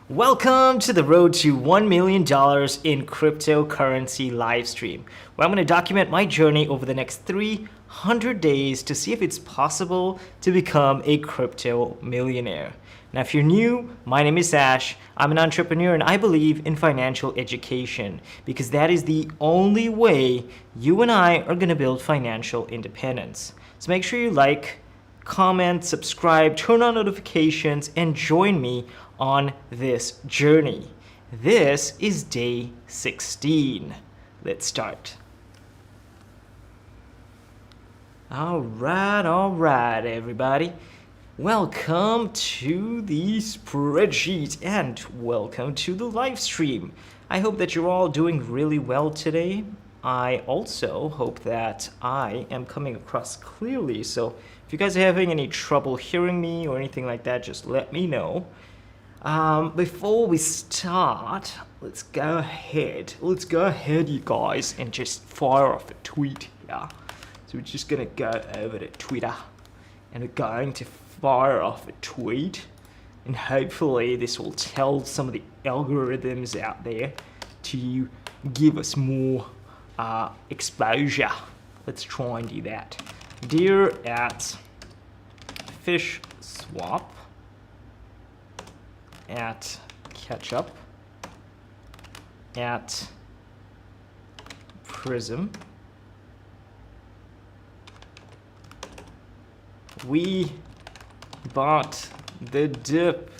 Welcome to the road to $1 million in cryptocurrency live stream, where I'm going to document my journey over the next 300 days to see if it's possible to become a crypto millionaire. Now, if you're new, my name is Ash. I'm an entrepreneur and I believe in financial education because that is the only way you and I are going to build financial independence. So make sure you like, comment, subscribe, turn on notifications, and join me on this journey. This is day 16. Let's start. All right, everybody. Welcome to the spreadsheet and welcome to the live stream. I hope that you're all doing really well today. I also hope that I am coming across clearly. So if you guys are having any trouble hearing me or anything like that, just let me know. Before we start, let's go ahead, you guys, and just fire off a tweet here. So we're just gonna go over to Twitter and we're going to fire off a tweet, and hopefully this will tell some of the algorithms out there to give us more exposure. Let's try and do that. Dear at Fishswap, at Ketchup, at Prism, we bought the dip.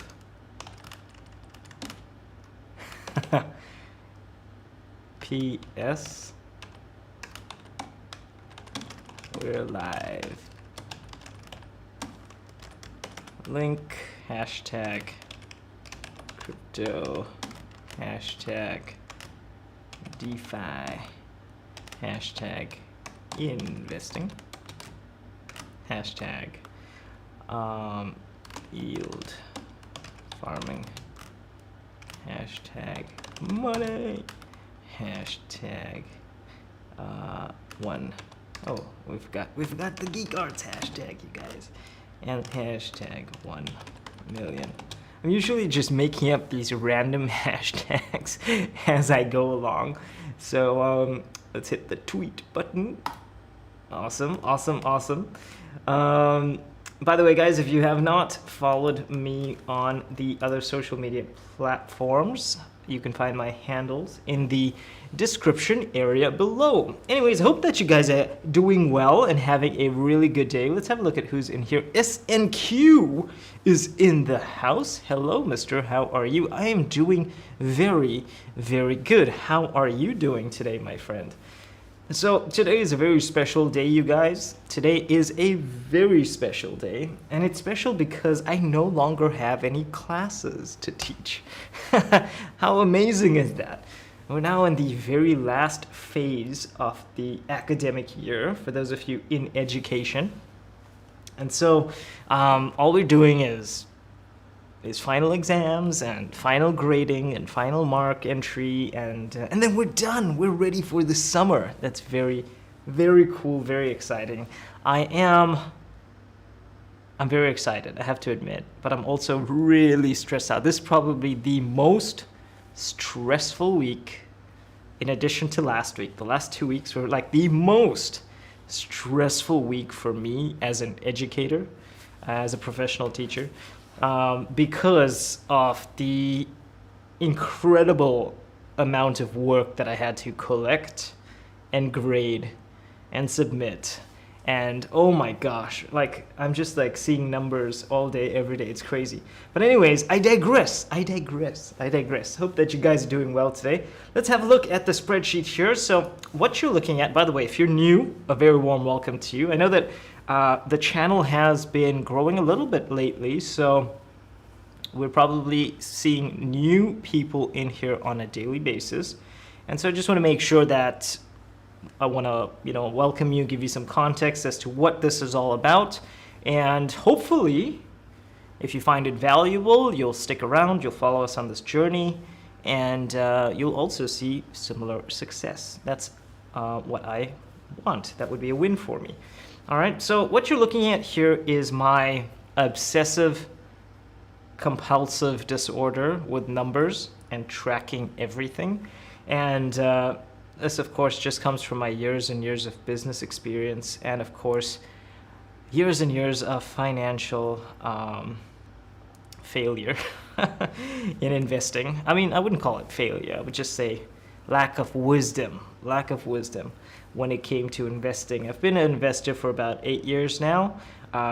PS, we're live. Link, hashtag crypto, hashtag defi, hashtag investing, hashtag yield farming, hashtag money, hashtag one. Oh, we forgot the Geek Arts hashtag, you guys, and hashtag 1 million. I'm usually just making up these random hashtags as I go along. So let's hit the tweet button. Awesome. By the way, guys, if you have not followed me on the other social media platforms, you can find my handles in the description area below. Anyways, I hope that you guys are doing well and having a really good day. Let's have a look at who's in here. SNQ is in the house. Hello, mister. How are you? I am doing very, very good. How are you doing today, my friend? So today is a very special day, you guys. Today is a very special day, and it's special because I no longer have any classes to teach. How amazing is that? We're now in the very last phase of the academic year for those of you in education. And so all we're doing is final exams and final grading and final mark entry, and then we're done. We're ready for the summer. That's very, very cool, very exciting. I'm very excited, I have to admit, but I'm also really stressed out. This is probably the most stressful week in addition to last week. The last 2 weeks were like the most stressful week for me as an educator, as a professional teacher. Because of the incredible amount of work that I had to collect and grade and submit. And oh my gosh, like I'm just like seeing numbers all day, every day. It's crazy. But anyways, I digress. Hope that you guys are doing well today. Let's have a look at the spreadsheet here. So what you're looking at, by the way, if you're new, a very warm welcome to you. I know that the channel has been growing a little bit lately, so we're probably seeing new people in here on a daily basis. And so I just want to make sure that I want to, welcome you, give you some context as to what this is all about. And hopefully, if you find it valuable, you'll stick around, you'll follow us on this journey, and you'll also see similar success. That's what I want. That would be a win for me. All right, so what you're looking at here is my obsessive compulsive disorder with numbers and tracking everything. And this, of course, just comes from my years and years of business experience, and of course, years and years of financial failure in investing. I mean, I wouldn't call it failure. I would just say lack of wisdom when it came to investing. I've been an investor for about 8 years now.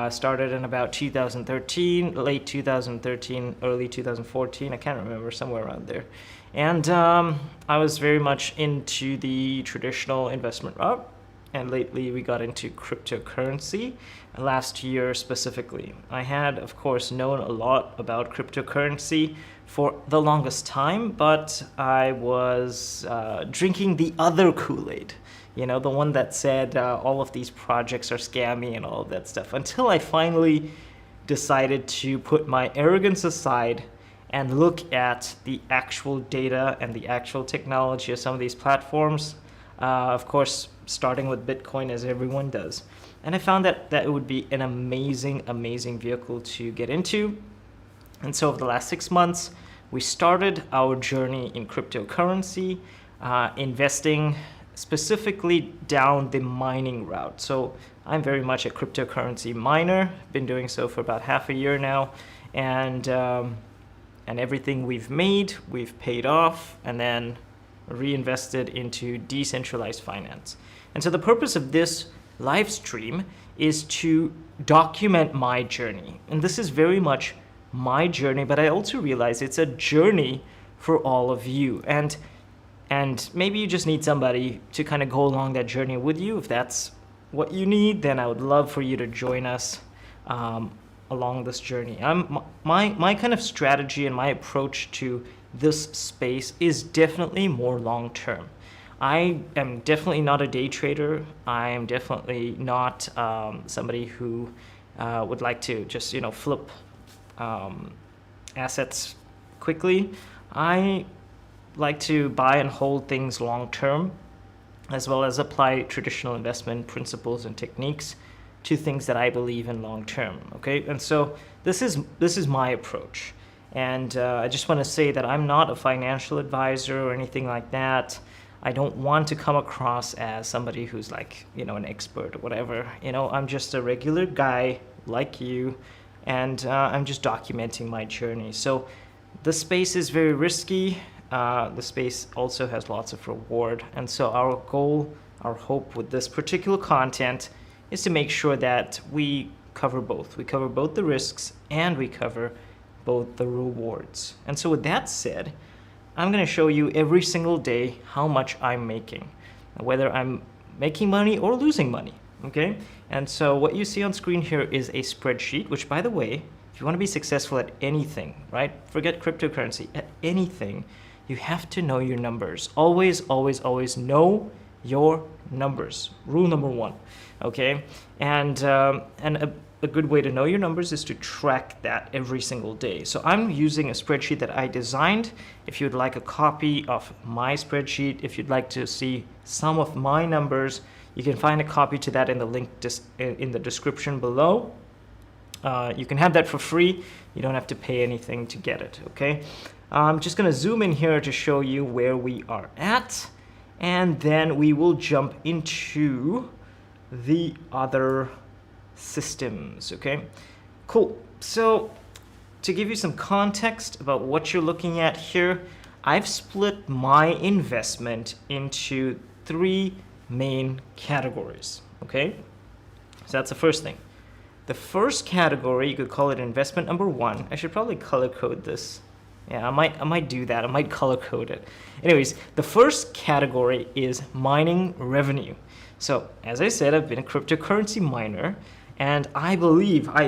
Started in about 2013, late 2013, early 2014. I can't remember, somewhere around there. And I was very much into the traditional investment route. And lately we got into cryptocurrency, last year specifically. I had, of course, known a lot about cryptocurrency for the longest time, but I was drinking the other Kool-Aid, you know, the one that said all of these projects are scammy and all of that stuff, until I finally decided to put my arrogance aside and look at the actual data and the actual technology of some of these platforms. Of course, starting with Bitcoin, as everyone does. And I found that it would be an amazing, amazing vehicle to get into. And so over the last 6 months, we started our journey in cryptocurrency, investing specifically down the mining route. So I'm very much a cryptocurrency miner, been doing so for about half a year now. And everything we've made, we've paid off, and then reinvested into decentralized finance. And so the purpose of this live stream is to document my journey. And this is very much my journey, but I also realize it's a journey for all of you. And maybe you just need somebody to kind of go along that journey with you. If that's what you need, then I would love for you to join us along this journey. My kind of strategy and my approach to this space is definitely more long-term. I am definitely not a day trader. I am definitely not somebody who would like to just, flip assets quickly. I like to buy and hold things long-term, as well as apply traditional investment principles and techniques to things that I believe in long-term. Okay, and so this is my approach. And I just want to say that I'm not a financial advisor or anything like that. I don't want to come across as somebody who's like, an expert or whatever. I'm just a regular guy like you, and I'm just documenting my journey. So the space is very risky. The space also has lots of reward. And so our goal, our hope with this particular content is to make sure that we cover both. We cover both the risks and we cover both the rewards. And so with that said, I'm going to show you every single day how much I'm making, whether I'm making money or losing money. Okay? And so what you see on screen here is a spreadsheet, which, by the way, if you want to be successful at anything, right? Forget cryptocurrency, at anything, you have to know your numbers. Always, always, always know your numbers. Rule number one. Okay? And a good way to know your numbers is to track that every single day. So I'm using a spreadsheet that I designed. If you'd like a copy of my spreadsheet, if you'd like to see some of my numbers, you can find a copy to that in the link in the description below. You can have that for free. You don't have to pay anything to get it, okay? I'm just gonna zoom in here to show you where we are at, and then we will jump into the other systems. Okay, cool. So to give you some context about what you're looking at here, I've split my investment into 3 main categories. Okay, so that's the first thing. The first category, you could call it investment number 1. I should probably color code this. Yeah, I might do that. I might color code it. Anyways, the first category is mining revenue. So as I said, I've been a cryptocurrency miner. And I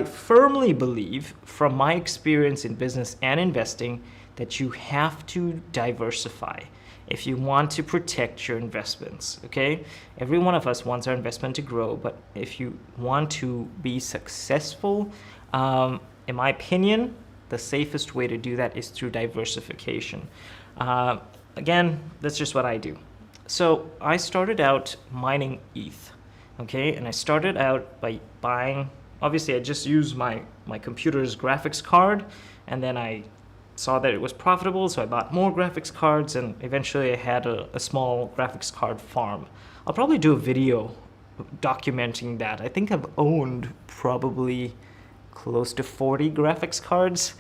firmly believe from my experience in business and investing that you have to diversify if you want to protect your investments, okay? Every one of us wants our investment to grow, but if you want to be successful, in my opinion, the safest way to do that is through diversification. Again, that's just what I do. So I started out mining ETH. Okay, and I started out by buying obviously I just used my computer's graphics card, and then I saw that it was profitable, so I bought more graphics cards, and eventually I had a small graphics card farm. I'll probably do a video documenting that. I think I've owned probably close to 40 graphics cards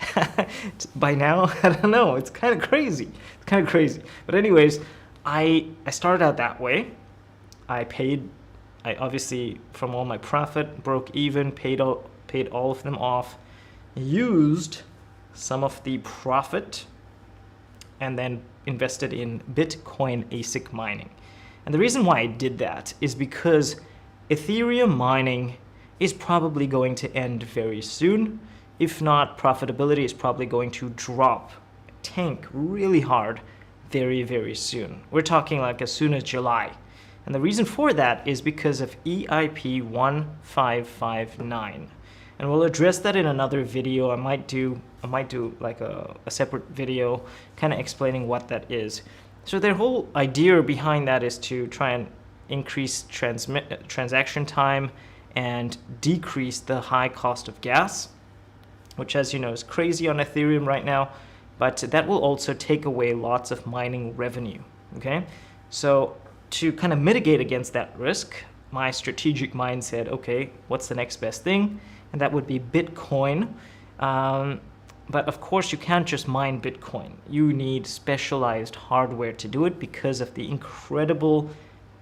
by now. I don't know, it's kind of crazy. But anyways, I started out that way. I obviously from all my profit, broke even, paid all of them off, used some of the profit, and then invested in Bitcoin ASIC mining. And the reason why I did that is because Ethereum mining is probably going to end very soon. If not, profitability is probably going to tank really hard very, very soon. We're talking like as soon as July. And the reason for that is because of EIP 1559. And we'll address that in another video. I might do like a separate video kind of explaining what that is. So their whole idea behind that is to try and increase transaction time and decrease the high cost of gas, which, as you know, is crazy on Ethereum right now, but that will also take away lots of mining revenue, okay? So to kind of mitigate against that risk, my strategic mind said, okay, what's the next best thing? And that would be Bitcoin. But of course, you can't just mine Bitcoin. You need specialized hardware to do it because of the incredible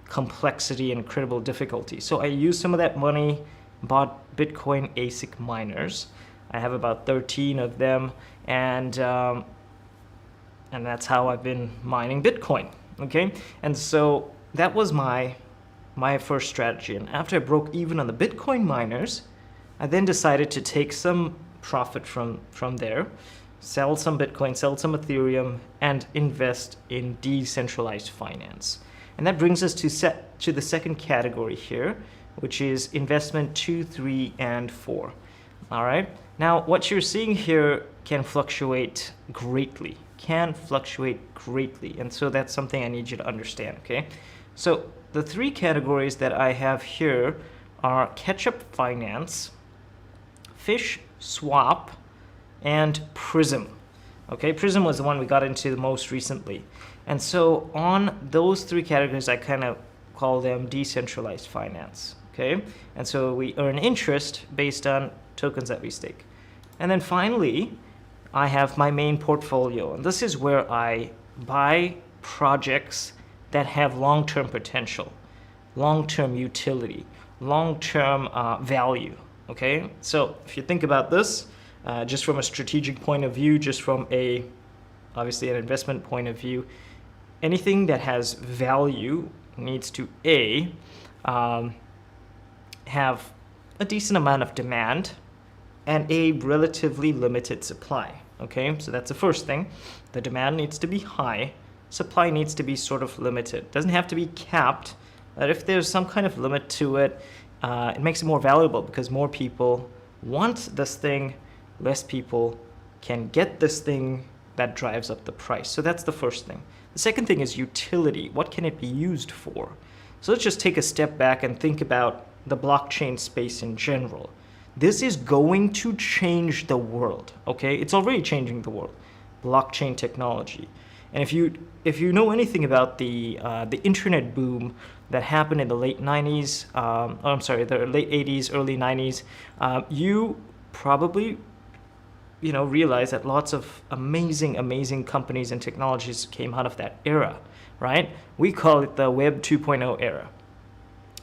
complexity and incredible difficulty. So I used some of that money, bought Bitcoin ASIC miners. I have about 13 of them, and that's how I've been mining Bitcoin. Okay, and so that was my first strategy. And after I broke even on the Bitcoin miners, I then decided to take some profit from there, sell some Bitcoin, sell some Ethereum, and invest in decentralized finance. And that brings us to the second category here, which is investment 2, 3, and 4. All right. Now, what you're seeing here can fluctuate greatly. And so that's something I need you to understand, okay? So the three categories that I have here are Ketchup Finance, Fishswap, and Prism. Okay, Prism was the one we got into the most recently. And so on those three categories, I kind of call them decentralized finance. Okay, and so we earn interest based on tokens that we stake. And then finally, I have my main portfolio. And this is where I buy projects that have long-term potential, long-term utility, long-term value. Okay, so if you think about this, just from a strategic point of view, just from obviously an investment point of view, anything that has value needs to have a decent amount of demand and a relatively limited supply. Okay, so that's the first thing. The demand needs to be high, supply needs to be sort of limited. It doesn't have to be capped, but if there's some kind of limit to it, it makes it more valuable because more people want this thing, less people can get this thing. That drives up the price. So that's the first thing. The second thing is utility. What can it be used for? So let's just take a step back and think about the blockchain space in general. This is going to change the world, okay? It's already changing the world. Blockchain technology. And if you know anything about the internet boom that happened in the late 90s, the late 80s, early 90s, you probably realize that lots of amazing companies and technologies came out of that era, right? We call it the Web 2.0 era.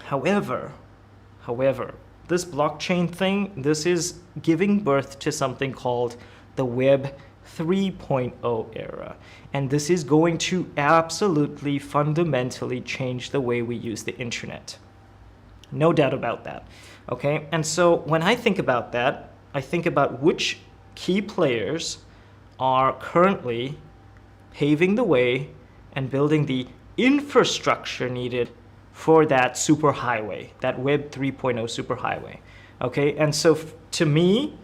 However, this blockchain thing, this is giving birth to something called the Web 3.0 era. And this is going to absolutely fundamentally change the way we use the internet. No doubt about that, okay? And so when I think about that, I think about which key players are currently paving the way and building the infrastructure needed for that superhighway, that Web 3.0 superhighway. Okay, and so to me,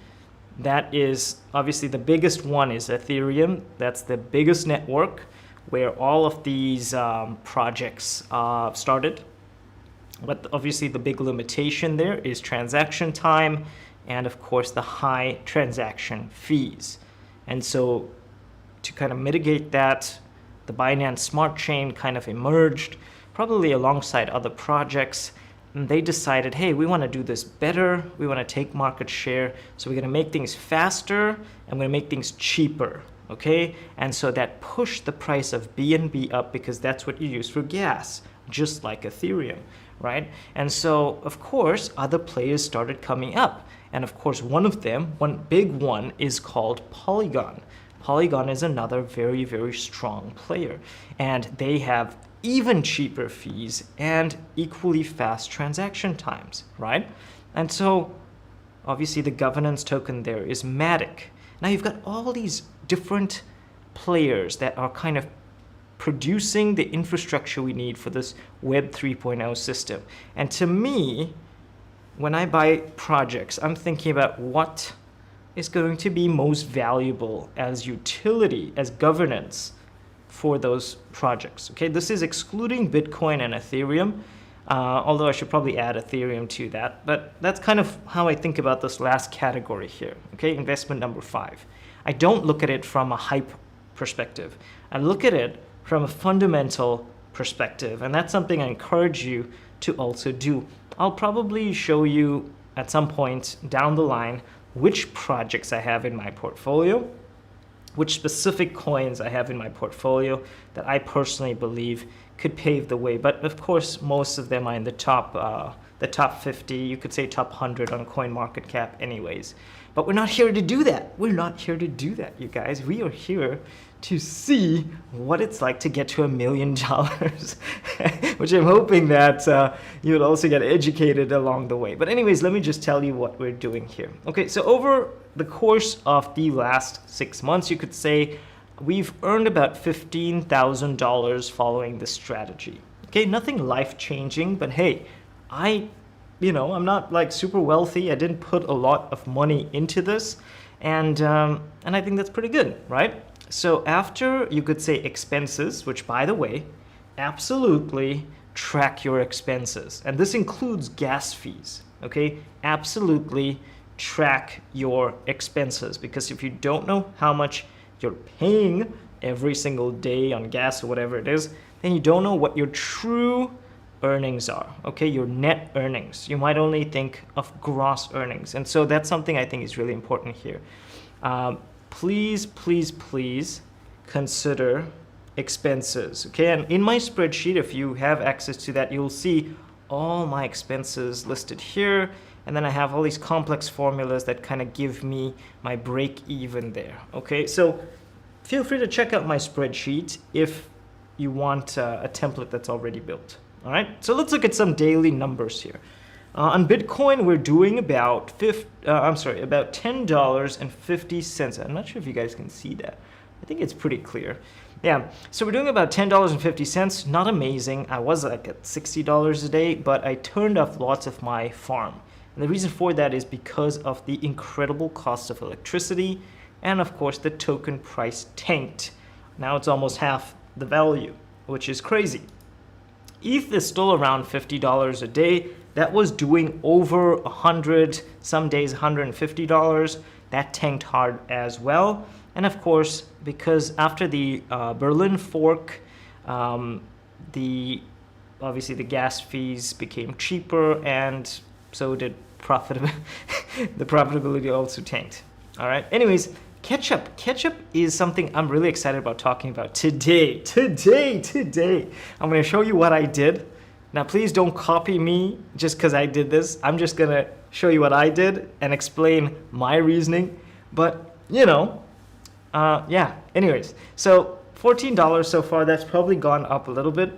that is obviously the biggest one is Ethereum. That's the biggest network where all of these projects started. But obviously the big limitation there is transaction time and of course the high transaction fees. And so to kind of mitigate that, the Binance Smart Chain kind of emerged, probably alongside other projects. And they decided, hey, we want to do this better. We want to take market share. So we're going to make things faster and we're going to make things cheaper. Okay. And so that pushed the price of BNB up because that's what you use for gas, just like Ethereum, right? And so, of course, other players started coming up. And of course, one of them, one big one, is called Polygon. Polygon is another very, very strong player. And they have even cheaper fees and equally fast transaction times, right? And so, obviously, the governance token there is Matic. Now, you've got all these different players that are kind of producing the infrastructure we need for this Web 3.0 system. And to me, when I buy projects, I'm thinking about what is going to be most valuable as utility, as governance for those projects. Okay, this is excluding Bitcoin and Ethereum, although I should probably add Ethereum to that. But that's kind of how I think about this last category here. Okay, investment number 5. I don't look at it from a hype perspective. I look at it from a fundamental perspective, and that's something I encourage you to also do. I'll probably show you at some point down the line which projects I have in my portfolio, which specific coins I have in my portfolio that I personally believe could pave the way. But of course, most of them are in the top 50, you could say top 100 on CoinMarketCap anyways. But we're not here to do that. We're not here to do that, you guys. We are here to see what it's like to get to $1 million, which I'm hoping that you'll also get educated along the way. But anyways, let me just tell you what we're doing here. Okay, so over the course of the last 6 months, you could say we've earned about $15,000 following this strategy. Okay, nothing life-changing, but hey, I'm not like super wealthy. I didn't put a lot of money into this, and I think that's pretty good, right? So after, you could say, expenses, which by the way, absolutely track your expenses. And this includes gas fees, okay? Absolutely track your expenses, because if you don't know how much you're paying every single day on gas or whatever it is, then you don't know what your true earnings are, okay? Your net earnings. You might only think of gross earnings. And so that's something I think is really important here. Please, please, please consider expenses, okay? And in my spreadsheet, if you have access to that, you'll see all my expenses listed here. And then I have all these complex formulas that kind of give me my break even there, okay? So feel free to check out my spreadsheet if you want a template that's already built. All right, so let's look at some daily numbers here. On Bitcoin, we're doing about $10.50. I'm not sure if you guys can see that. I think it's pretty clear. Yeah, so we're doing about $10.50. Not amazing. I was like at $60 a day, but I turned off lots of my farm. And the reason for that is because of the incredible cost of electricity, and of course the token price tanked. Now it's almost half the value, which is crazy. ETH is still around $50 a day. That was doing over 100, some days $150. That tanked hard as well. And of course, because after the Berlin fork, obviously the gas fees became cheaper, and so did the profitability also tanked. All right. Anyways, Ketchup. Ketchup is something I'm really excited about talking about today. I'm going to show you what I did. Now, please don't copy me just because I did this. I'm just going to show you what I did and explain my reasoning. But, anyways. So $14 so far. That's probably gone up a little bit.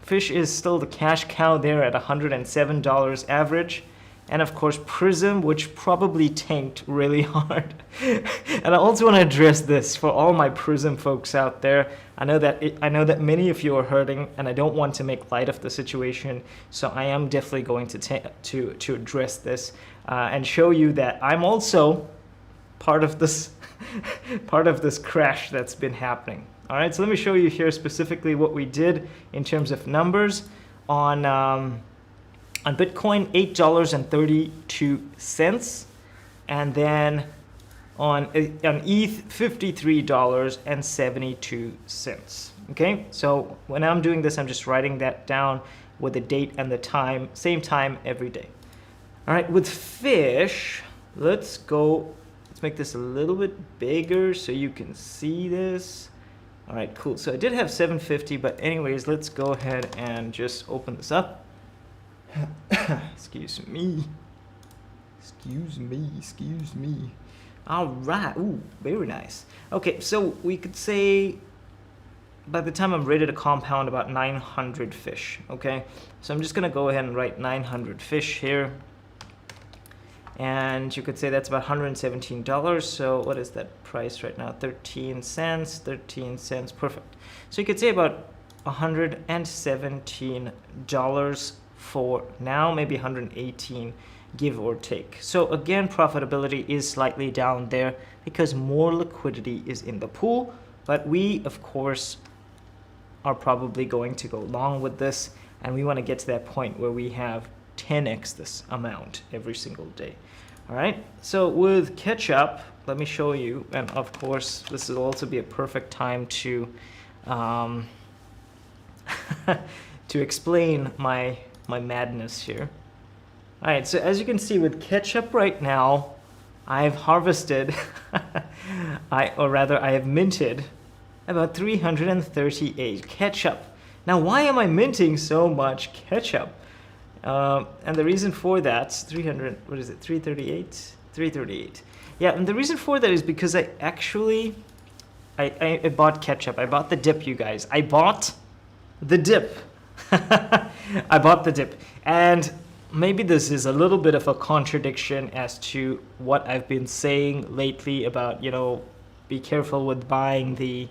Fish is still the cash cow there at $107 average. And of course, Prism, which probably tanked really hard. And I also want to address this for all my Prism folks out there. I know that many of you are hurting, and I don't want to make light of the situation. So I am definitely going to address this and show you that I'm also part of this crash that's been happening. All right, so let me show you here specifically what we did in terms of numbers on On Bitcoin, $8.32, and then on ETH, $53.72. Okay, so when I'm doing this, I'm just writing that down with the date and the time, same time every day. All right, with Fish, let's make this a little bit bigger so you can see this. All right, cool. So I did have 750, but anyways, let's go ahead and just open this up. Excuse me. All right. Ooh, very nice. Okay, so we could say by the time I'm ready to compound about 900 fish. Okay, so I'm just gonna go ahead and write 900 fish here. And you could say that's about $117. So what is that price right now? 13 cents, perfect. So you could say about $117 for now, maybe 118, give or take. So again, profitability is slightly down there because more liquidity is in the pool, but we of course are probably going to go long with this, and we want to get to that point where we have 10x this amount every single day. All right, so with Ketchup, let me show you, and of course this will also be a perfect time to to explain my madness here. All right, so as you can see with Ketchup right now, I've harvested I have minted about 338 Ketchup. Now why am I minting so much Ketchup? And the reason for that, 338? Yeah, and the reason for that is because I bought Ketchup. I bought the dip, you guys. I bought the dip. I bought the dip. And maybe this is a little bit of a contradiction as to what I've been saying lately about, you know, be careful with buying the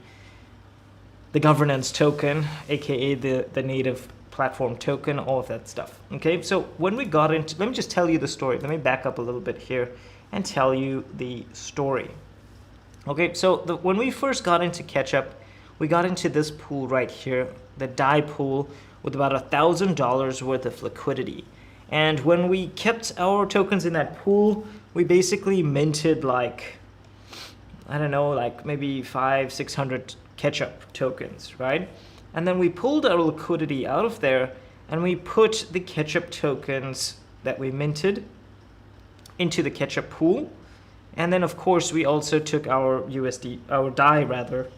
governance token, aka the native platform token, all of that stuff. Okay, so when we got into, let me just tell you the story. Let me back up a little bit here and tell you the story. Okay, so when we first got into Ketchup, we got into this pool right here, the DAI pool, with about $1,000 worth of liquidity. And when we kept our tokens in that pool, we basically minted like, I don't know, like maybe 500-600 Ketchup tokens, right? And then we pulled our liquidity out of there and we put the Ketchup tokens that we minted into the Ketchup pool. And then of course we also took our DAI rather,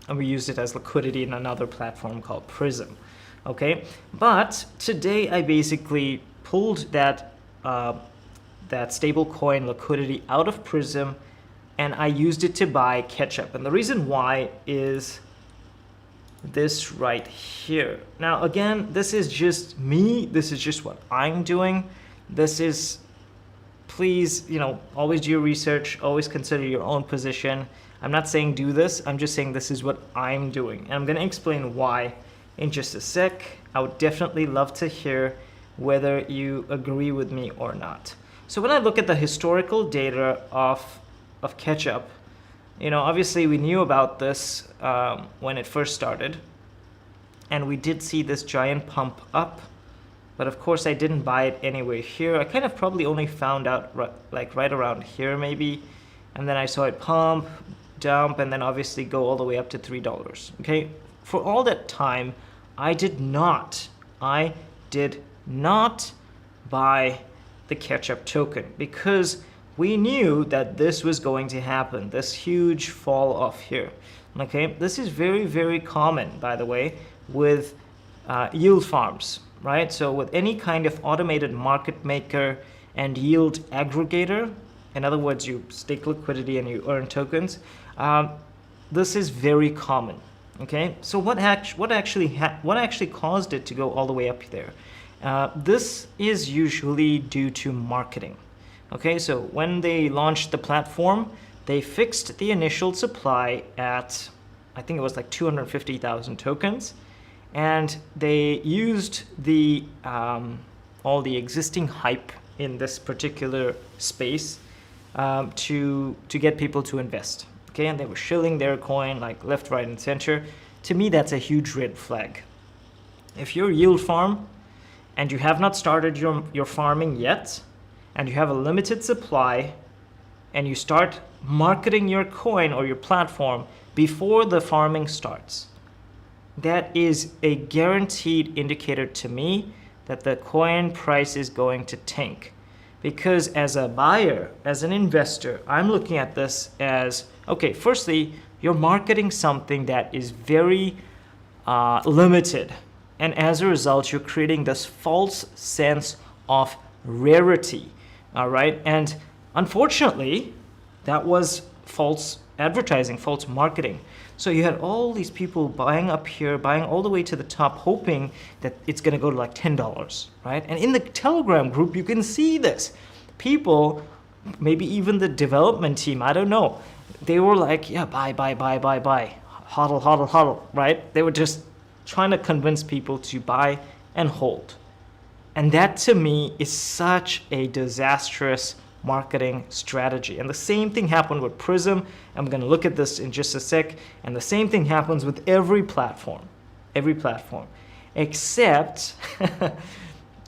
and we used it as liquidity in another platform called Prism. Okay, but today I basically pulled that stable coin liquidity out of Prism and I used it to buy Ketchup. And the reason why is this right here. Now again, this is just me, this is just what I'm doing. This is, please, you know, always do your research, always consider your own position. I'm not saying do this, I'm just saying this is what I'm doing. And I'm gonna explain why in just a sec. I would definitely love to hear whether you agree with me or not. So when I look at the historical data of Ketchup, you know, obviously we knew about this when it first started, and we did see this giant pump up, but of course I didn't buy it anywhere here. I kind of probably only found out right around here maybe, and then I saw it pump, dump, and then obviously go all the way up to $3. Okay, for all that time, I did not buy the Ketchup token because we knew that this was going to happen, this huge fall off here. Okay, this is very, very common, by the way, with yield farms, right? So with any kind of automated market maker and yield aggregator, in other words, you stake liquidity and you earn tokens, this is very common. Okay, so what actually caused it to go all the way up there? This is usually due to marketing. Okay, so when they launched the platform, they fixed the initial supply at, I think it was like 250,000 tokens, and they used the all the existing hype in this particular space to get people to invest. Okay, and they were shilling their coin like left, right, and center. To me, that's a huge red flag. If you're a yield farm and you have not started your farming yet, and you have a limited supply, and you start marketing your coin or your platform before the farming starts, that is a guaranteed indicator to me that the coin price is going to tank. Because as a buyer, as an investor, I'm looking at this as, okay, firstly, you're marketing something that is very limited. And as a result, you're creating this false sense of rarity, all right? And unfortunately, that was false advertising, false marketing. So you had all these people buying up here, buying all the way to the top, hoping that it's going to go to like $10, right? And in the Telegram group, you can see this. People, maybe even the development team, I don't know, they were like, yeah, buy, hodl, hodl, hodl, right? They were just trying to convince people to buy and hold. And that to me is such a disastrous marketing strategy. And the same thing happened with Prism. I'm going to look at this in just a sec. And the same thing happens with every platform, except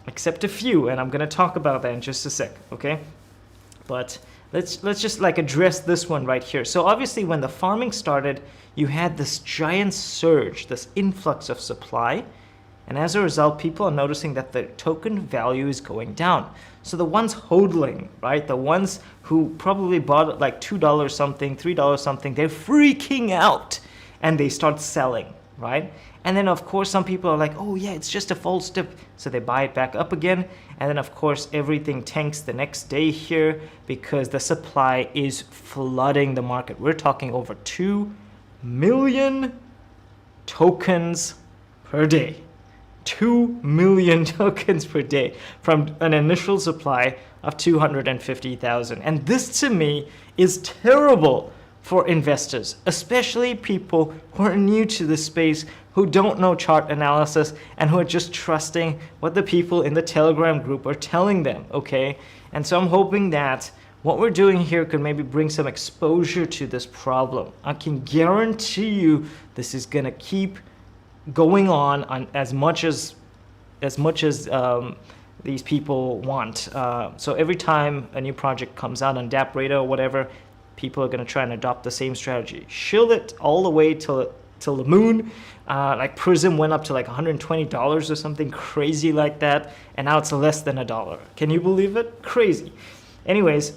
except a few. And I'm going to talk about that in just a sec. Okay. But let's just like address this one right here. So obviously when the farming started, you had this giant surge, this influx of supply. And as a result, people are noticing that the token value is going down. So the ones hodling, right? The ones who probably bought it like $2 something, $3 something, they're freaking out and they start selling, right? And then of course, some people are like, oh yeah, it's just a false dip. So they buy it back up again. And then of course, everything tanks the next day here because the supply is flooding the market. We're talking over 2 million tokens per day. 2 million tokens per day from an initial supply of 250,000. And this to me is terrible for investors, especially people who are new to this space, who don't know chart analysis and who are just trusting what the people in the Telegram group are telling them, okay? And so I'm hoping that what we're doing here could maybe bring some exposure to this problem. I can guarantee you this is gonna keep going on as much as these people want. So every time a new project comes out on DApp Radar or whatever, people are going to try and adopt the same strategy. Shield it all the way till the moon. Like Prism went up to like $120 or something crazy like that, and now it's less than $1. Can you believe it? Crazy. Anyways,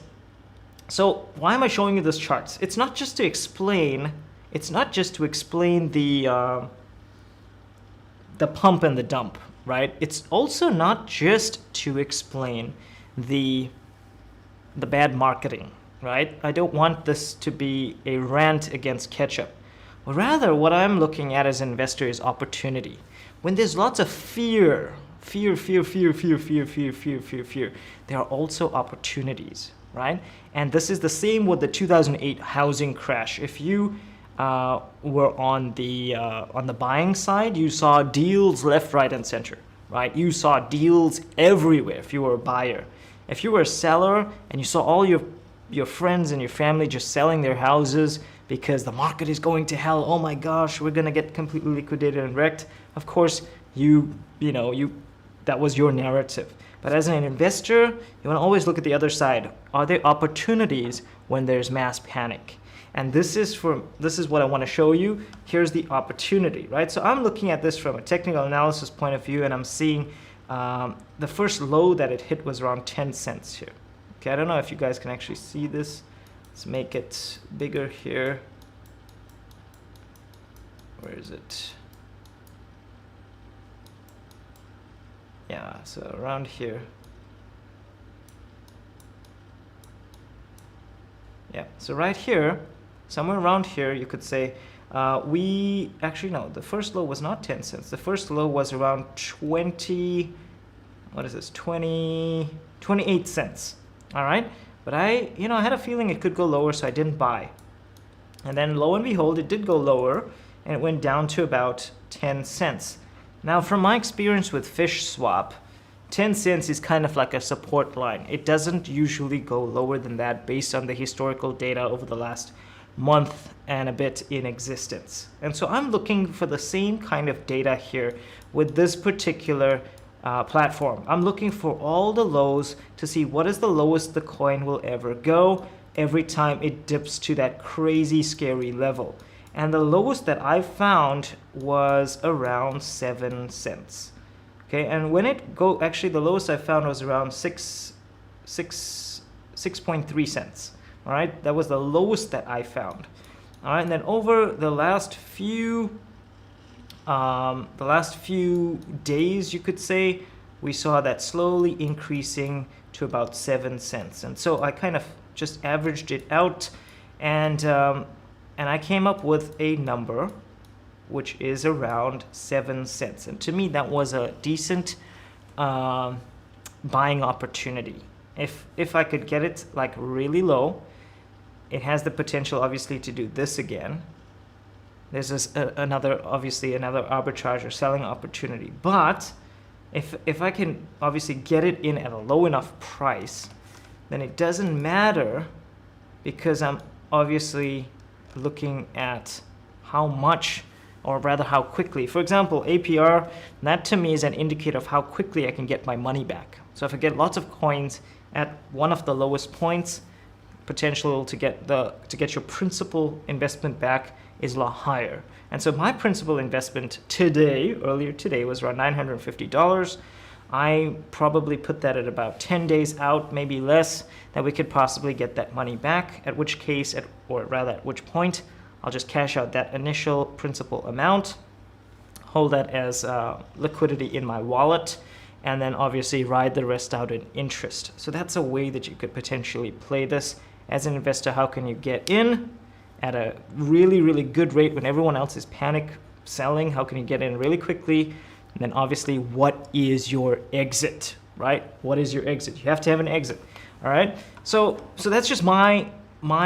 so why am I showing you this charts? It's not just to explain. It's not just to explain the pump and the dump, right? It's also not just to explain the bad marketing, right? I don't want this to be a rant against Ketchup. Rather, what I'm looking at as an investor is opportunity. When there's lots of fear, there are also opportunities, right? And this is the same with the 2008 housing crash. If you were on the buying side, you saw deals left, right, and center, right? You saw deals everywhere if you were a buyer. If you were a seller and you saw all your friends and your family just selling their houses because the market is going to hell, oh my gosh, we're gonna get completely liquidated and wrecked. Of course, that was your narrative. But as an investor, you wanna always look at the other side. Are there opportunities when there's mass panic? And this is what I want to show you. Here's the opportunity, right? So I'm looking at this from a technical analysis point of view, and I'm seeing the first low that it hit was around 10 cents here. Okay, I don't know if you guys can actually see this. Let's make it bigger here. Where is it? Yeah, so around here. Yeah, so right here, somewhere around here, you could say, the first low was not 10 cents. The first low was around 28 cents, all right? But I had a feeling it could go lower, so I didn't buy. And then lo and behold, it did go lower, and it went down to about 10 cents. Now, from my experience with Fishswap, 10 cents is kind of like a support line. It doesn't usually go lower than that based on the historical data over the last month and a bit in existence. And so I'm looking for the same kind of data here with this particular platform. I'm looking for all the lows to see what is the lowest the coin will ever go every time it dips to that crazy scary level. And the lowest that I found was around 7 cents. Okay, and when it go, actually the lowest I found was around 6.3 cents. All right, that was the lowest that I found. All right, and then over the last few days, you could say, we saw that slowly increasing to about 7 cents. And so I kind of just averaged it out, and I came up with a number which is around 7 cents. And to me, that was a decent buying opportunity. If I could get it like really low, it has the potential obviously to do this again. There's another arbitrage or selling opportunity. But if I can obviously get it in at a low enough price, then it doesn't matter, because I'm obviously looking at how much, or rather how quickly. For example, APR, that to me is an indicator of how quickly I can get my money back. So if I get lots of coins at one of the lowest points, potential to get your principal investment back is a lot higher. And so my principal investment earlier today was around $950. I probably put that at about 10 days out, maybe less, that we could possibly get that money back, at which point I'll just cash out that initial principal amount, hold that as liquidity in my wallet, and then obviously ride the rest out in interest. So that's a way that you could potentially play this as an investor. How can you get in at a really, really good rate when everyone else is panic selling? How can you get in really quickly? And then obviously, what is your exit, right? What is your exit? You have to have an exit, all right? So that's just my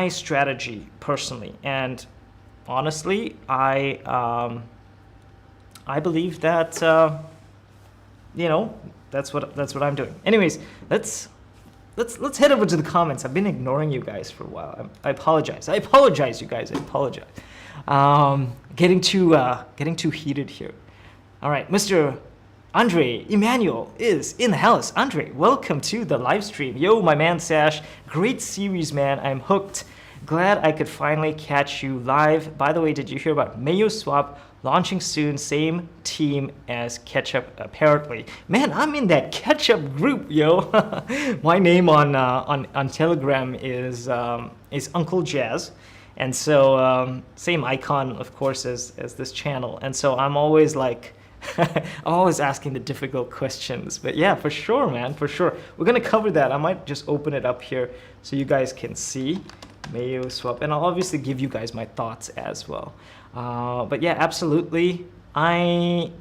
strategy personally. And honestly, I believe that, that's what I'm doing. Anyways, let's head over to the comments. I've been ignoring you guys for a while. I apologize. You guys. I apologize. Getting too heated here. All right, Mr. Andre Emmanuel is in the house. Andre, welcome to the live stream. Yo, my man Sash, great series, man. I'm hooked. Glad I could finally catch you live. By the way, did you hear about Fishswap launching soon? Same team as Ketchup, apparently. Man, I'm in that Ketchup group, yo. My name on Telegram is Uncle Jazz. And so same icon, of course, as this channel. And so I'm always like, always asking the difficult questions. But yeah, for sure, man, for sure. We're going to cover that. I might just open it up here so you guys can see Fishswap. And I'll obviously give you guys my thoughts as well. But yeah, absolutely. I'm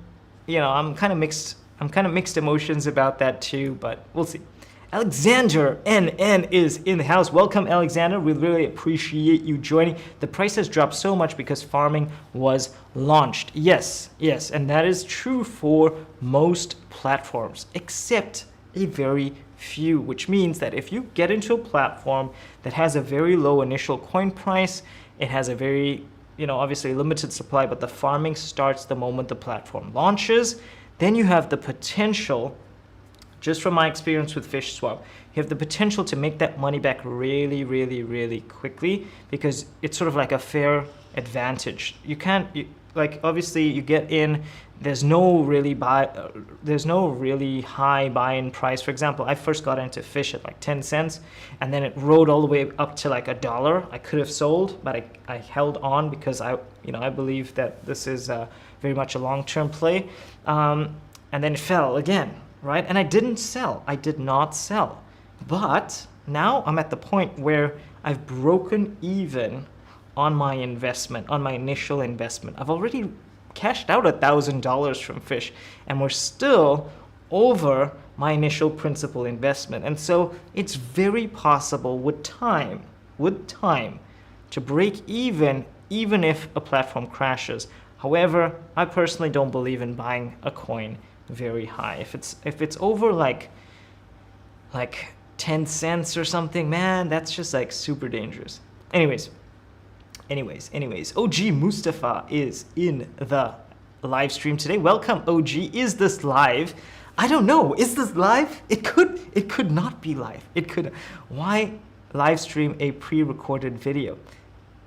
kind of mixed emotions about that too, but we'll see. Alexander NN is in the house. Welcome, Alexander. We really appreciate you joining. The price has dropped so much because farming was launched. Yes, and that is true for most platforms, except a very few, which means that if you get into a platform that has a very low initial coin price, it has a very, obviously limited supply, but the farming starts the moment the platform launches, then you have the potential, just from my experience with Fishswap, you have the potential to make that money back really, really, really quickly, because it's sort of like a fair advantage. Obviously you get in, there's no really high buy-in price. For example, I first got into Fish at like 10 cents, and then it rode all the way up to like $1. I could have sold, but I held on because I believe that this is very much a long-term play. And then it fell again, right? And I didn't sell. I did not sell. But now I'm at the point where I've broken even on my investment, on my initial investment. I've already cashed out $1,000 from Fish, and we're still over my initial principal investment. And so it's very possible with time, to break even if a platform crashes. However, I personally don't believe in buying a coin very high. If it's over like 10 cents or something, man, that's just like super dangerous. Anyways, OG Mustafa is in the live stream today. Welcome, OG. Is this live? I don't know. Is this live? It could not be live. It could. Why live stream a pre-recorded video?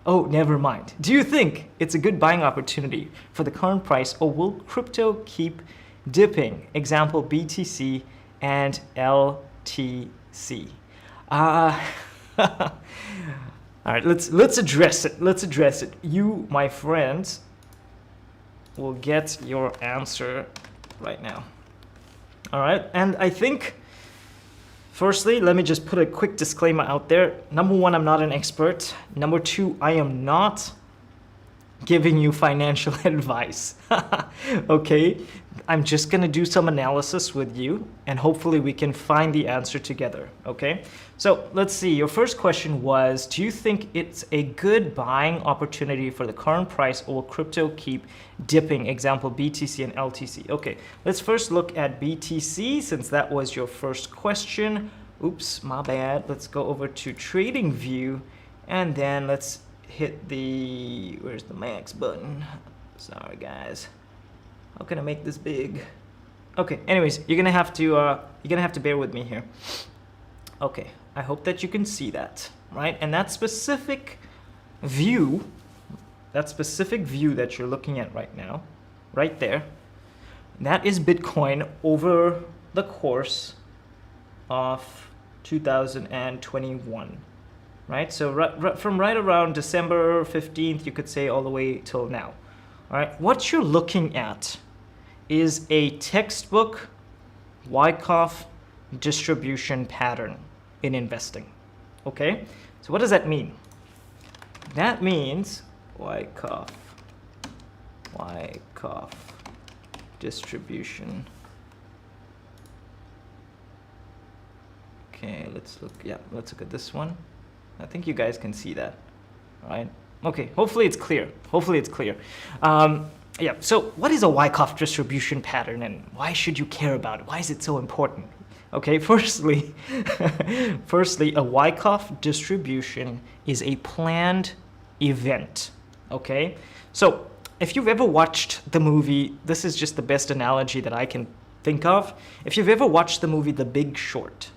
Oh, never mind. Do you think it's a good buying opportunity for the current price, or will crypto keep dipping? Example, BTC and LTC. All right, let's address it. Let's address it. You, my friends, will get your answer right now. All right, and I think, firstly, let me just put a quick disclaimer out there. Number one, I'm not an expert. Number two, I am not giving you financial advice. Okay, I'm just gonna do some analysis with you, and hopefully we can find the answer together. Okay, so let's see. Your first question was, do you think it's a good buying opportunity for the current price, or will crypto keep dipping? Example, BTC and LTC. Okay, let's first look at BTC, since that was your first question. Oops, my bad. Let's go over to trading view, and then let's hit the, where's the max button? Sorry guys, how can I make this big? Okay, anyways, you're gonna have to bear with me here. Okay, I hope that you can see that, right? And that specific view that you're looking at right now, right there, that is Bitcoin over the course of 2021. Right, so from right around December 15th, you could say, all the way till now. All right, what you're looking at is a textbook Wyckoff distribution pattern in investing. Okay, so what does that mean? That means Wyckoff distribution. Okay, let's look at this one. I think you guys can see that, all right? Okay, hopefully it's clear. Yeah, so what is a Wyckoff distribution pattern, and why should you care about it? Why is it so important? Okay, firstly, a Wyckoff distribution is a planned event, okay? So if you've ever watched the movie, this is just the best analogy that I can think of. If you've ever watched the movie The Big Short,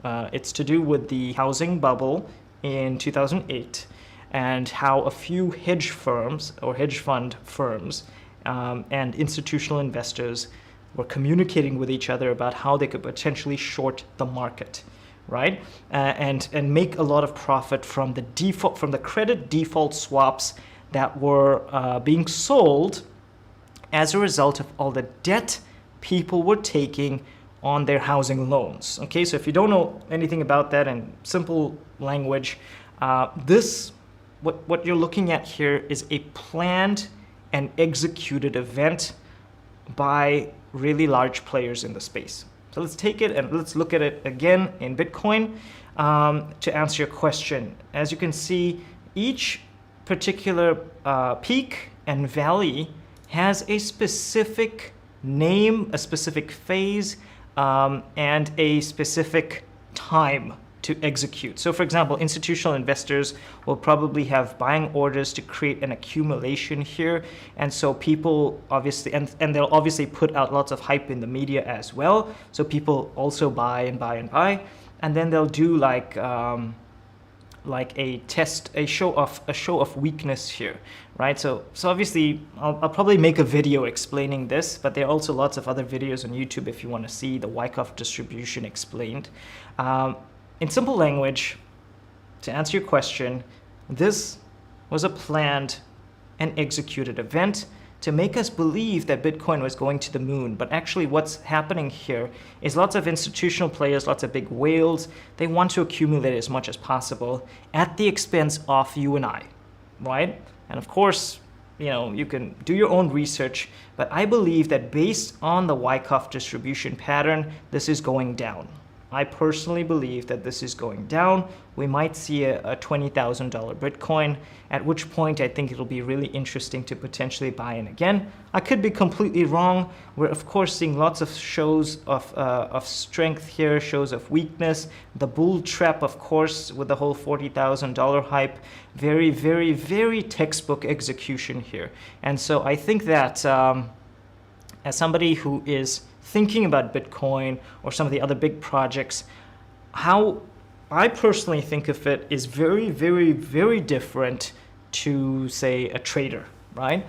it's to do with the housing bubble in 2008, and how a few hedge firms or hedge fund firms and institutional investors were communicating with each other about how they could potentially short the market, right? And make a lot of profit from the credit default swaps that were being sold as a result of all the debt people were taking on their housing loans. Okay, so if you don't know anything about that in simple language, what you're looking at here is a planned and executed event by really large players in the space. So let's take it and let's look at it again in Bitcoin to answer your question. As you can see, each particular peak and valley has a specific name, a specific phase, and a specific time to execute. So for example, institutional investors will probably have buying orders to create an accumulation here. And so people obviously, and they'll obviously put out lots of hype in the media as well. So people also buy and buy and buy. And then they'll do like a show of weakness here, right? So obviously I'll probably make a video explaining this, but there are also lots of other videos on YouTube if you want to see the Wyckoff distribution explained. In simple language, to answer your question, this was a planned and executed event to make us believe that Bitcoin was going to the moon. But actually what's happening here is lots of institutional players, lots of big whales, they want to accumulate as much as possible at the expense of you and I, right? And of course, you can do your own research, but I believe that based on the Wyckoff distribution pattern, this is going down. I personally believe that this is going down. We might see a $20,000 Bitcoin, at which point I think it'll be really interesting to potentially buy in again. I could be completely wrong. We're of course seeing lots of shows of strength here, shows of weakness. The bull trap, of course, with the whole $40,000 hype, very, very, very textbook execution here. And so I think that as somebody who is thinking about Bitcoin or some of the other big projects, how I personally think of it is very, very, very different to, say, a trader, right?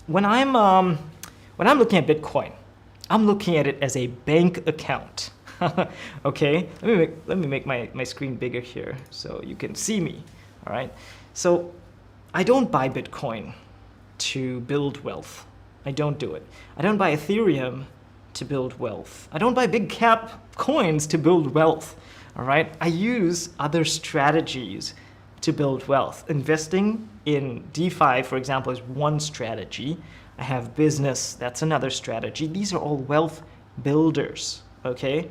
When I'm looking at Bitcoin, I'm looking at it as a bank account. Okay, let me make my screen bigger here so you can see me. All right, so I don't buy Bitcoin to build wealth. I don't do it. I don't buy Ethereum to build wealth. I don't buy big cap coins to build wealth. All right, I use other strategies to build wealth. Investing in DeFi, for example, is one strategy. I have business, that's another strategy. These are all wealth builders, okay?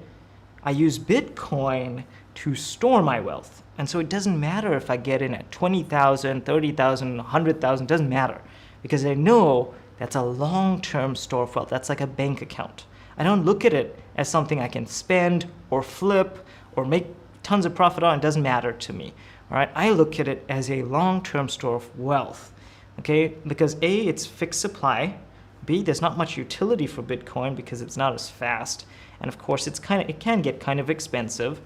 I use Bitcoin to store my wealth. And so it doesn't matter if I get in at 20,000, 30,000, 100,000, doesn't matter. Because I know that's a long-term store of wealth. That's like a bank account. I don't look at it as something I can spend or flip or make tons of profit on. It doesn't matter to me. All right, I look at it as a long-term store of wealth. Okay, because A, it's fixed supply. B, there's not much utility for Bitcoin because it's not as fast. And of course, it can get kind of expensive.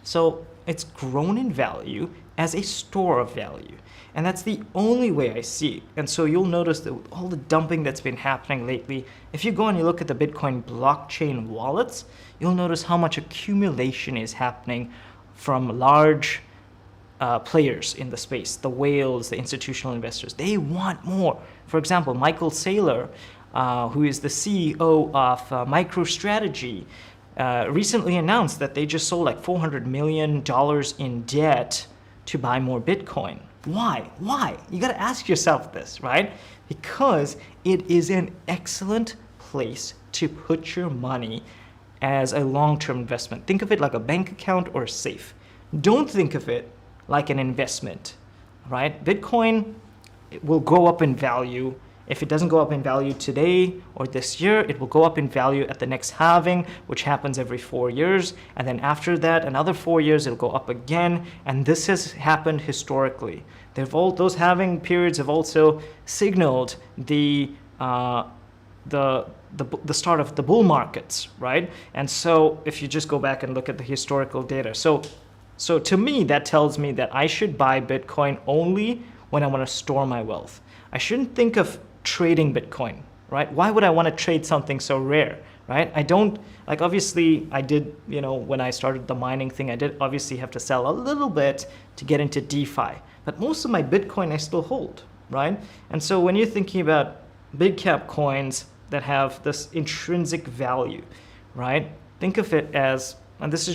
So it's grown in value as a store of value. And that's the only way I see it. And so you'll notice that with all the dumping that's been happening lately, if you go and you look at the Bitcoin blockchain wallets, you'll notice how much accumulation is happening from large players in the space, the whales, the institutional investors. They want more. For example, Michael Saylor, who is the CEO of MicroStrategy, recently announced that they just sold like $400 million in debt to buy more Bitcoin. Why? Why? You got to ask yourself this, right? Because it is an excellent place to put your money as a long-term investment. Think of it like a bank account or a safe. Don't think of it like an investment, right? Bitcoin, it will go up in value. If it doesn't go up in value today or this year, it will go up in value at the next halving, which happens every 4 years. And then after that, another 4 years, it'll go up again. And this has happened historically. Those halving periods have also signaled the start of the bull markets, right? And so if you just go back and look at the historical data. So to me, that tells me that I should buy Bitcoin only when I want to store my wealth. I shouldn't think of trading Bitcoin, right? Why would I want to trade something so rare, right? I don't, like obviously I did, when I started the mining thing, I did obviously have to sell a little bit to get into DeFi. But most of my Bitcoin I still hold, right? And so when you're thinking about big cap coins that have this intrinsic value, right? Think of it as, and this is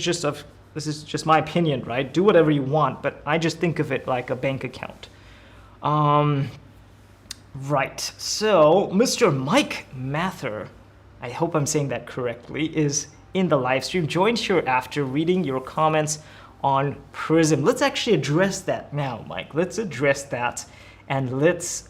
just my opinion, right? Do whatever you want, but I just think of it like a bank account. Right, so Mr. Mike Mather, I hope I'm saying that correctly, is in the live stream. Joined here after reading your comments on Prism. Let's actually address that now, Mike. Let's address that, and let's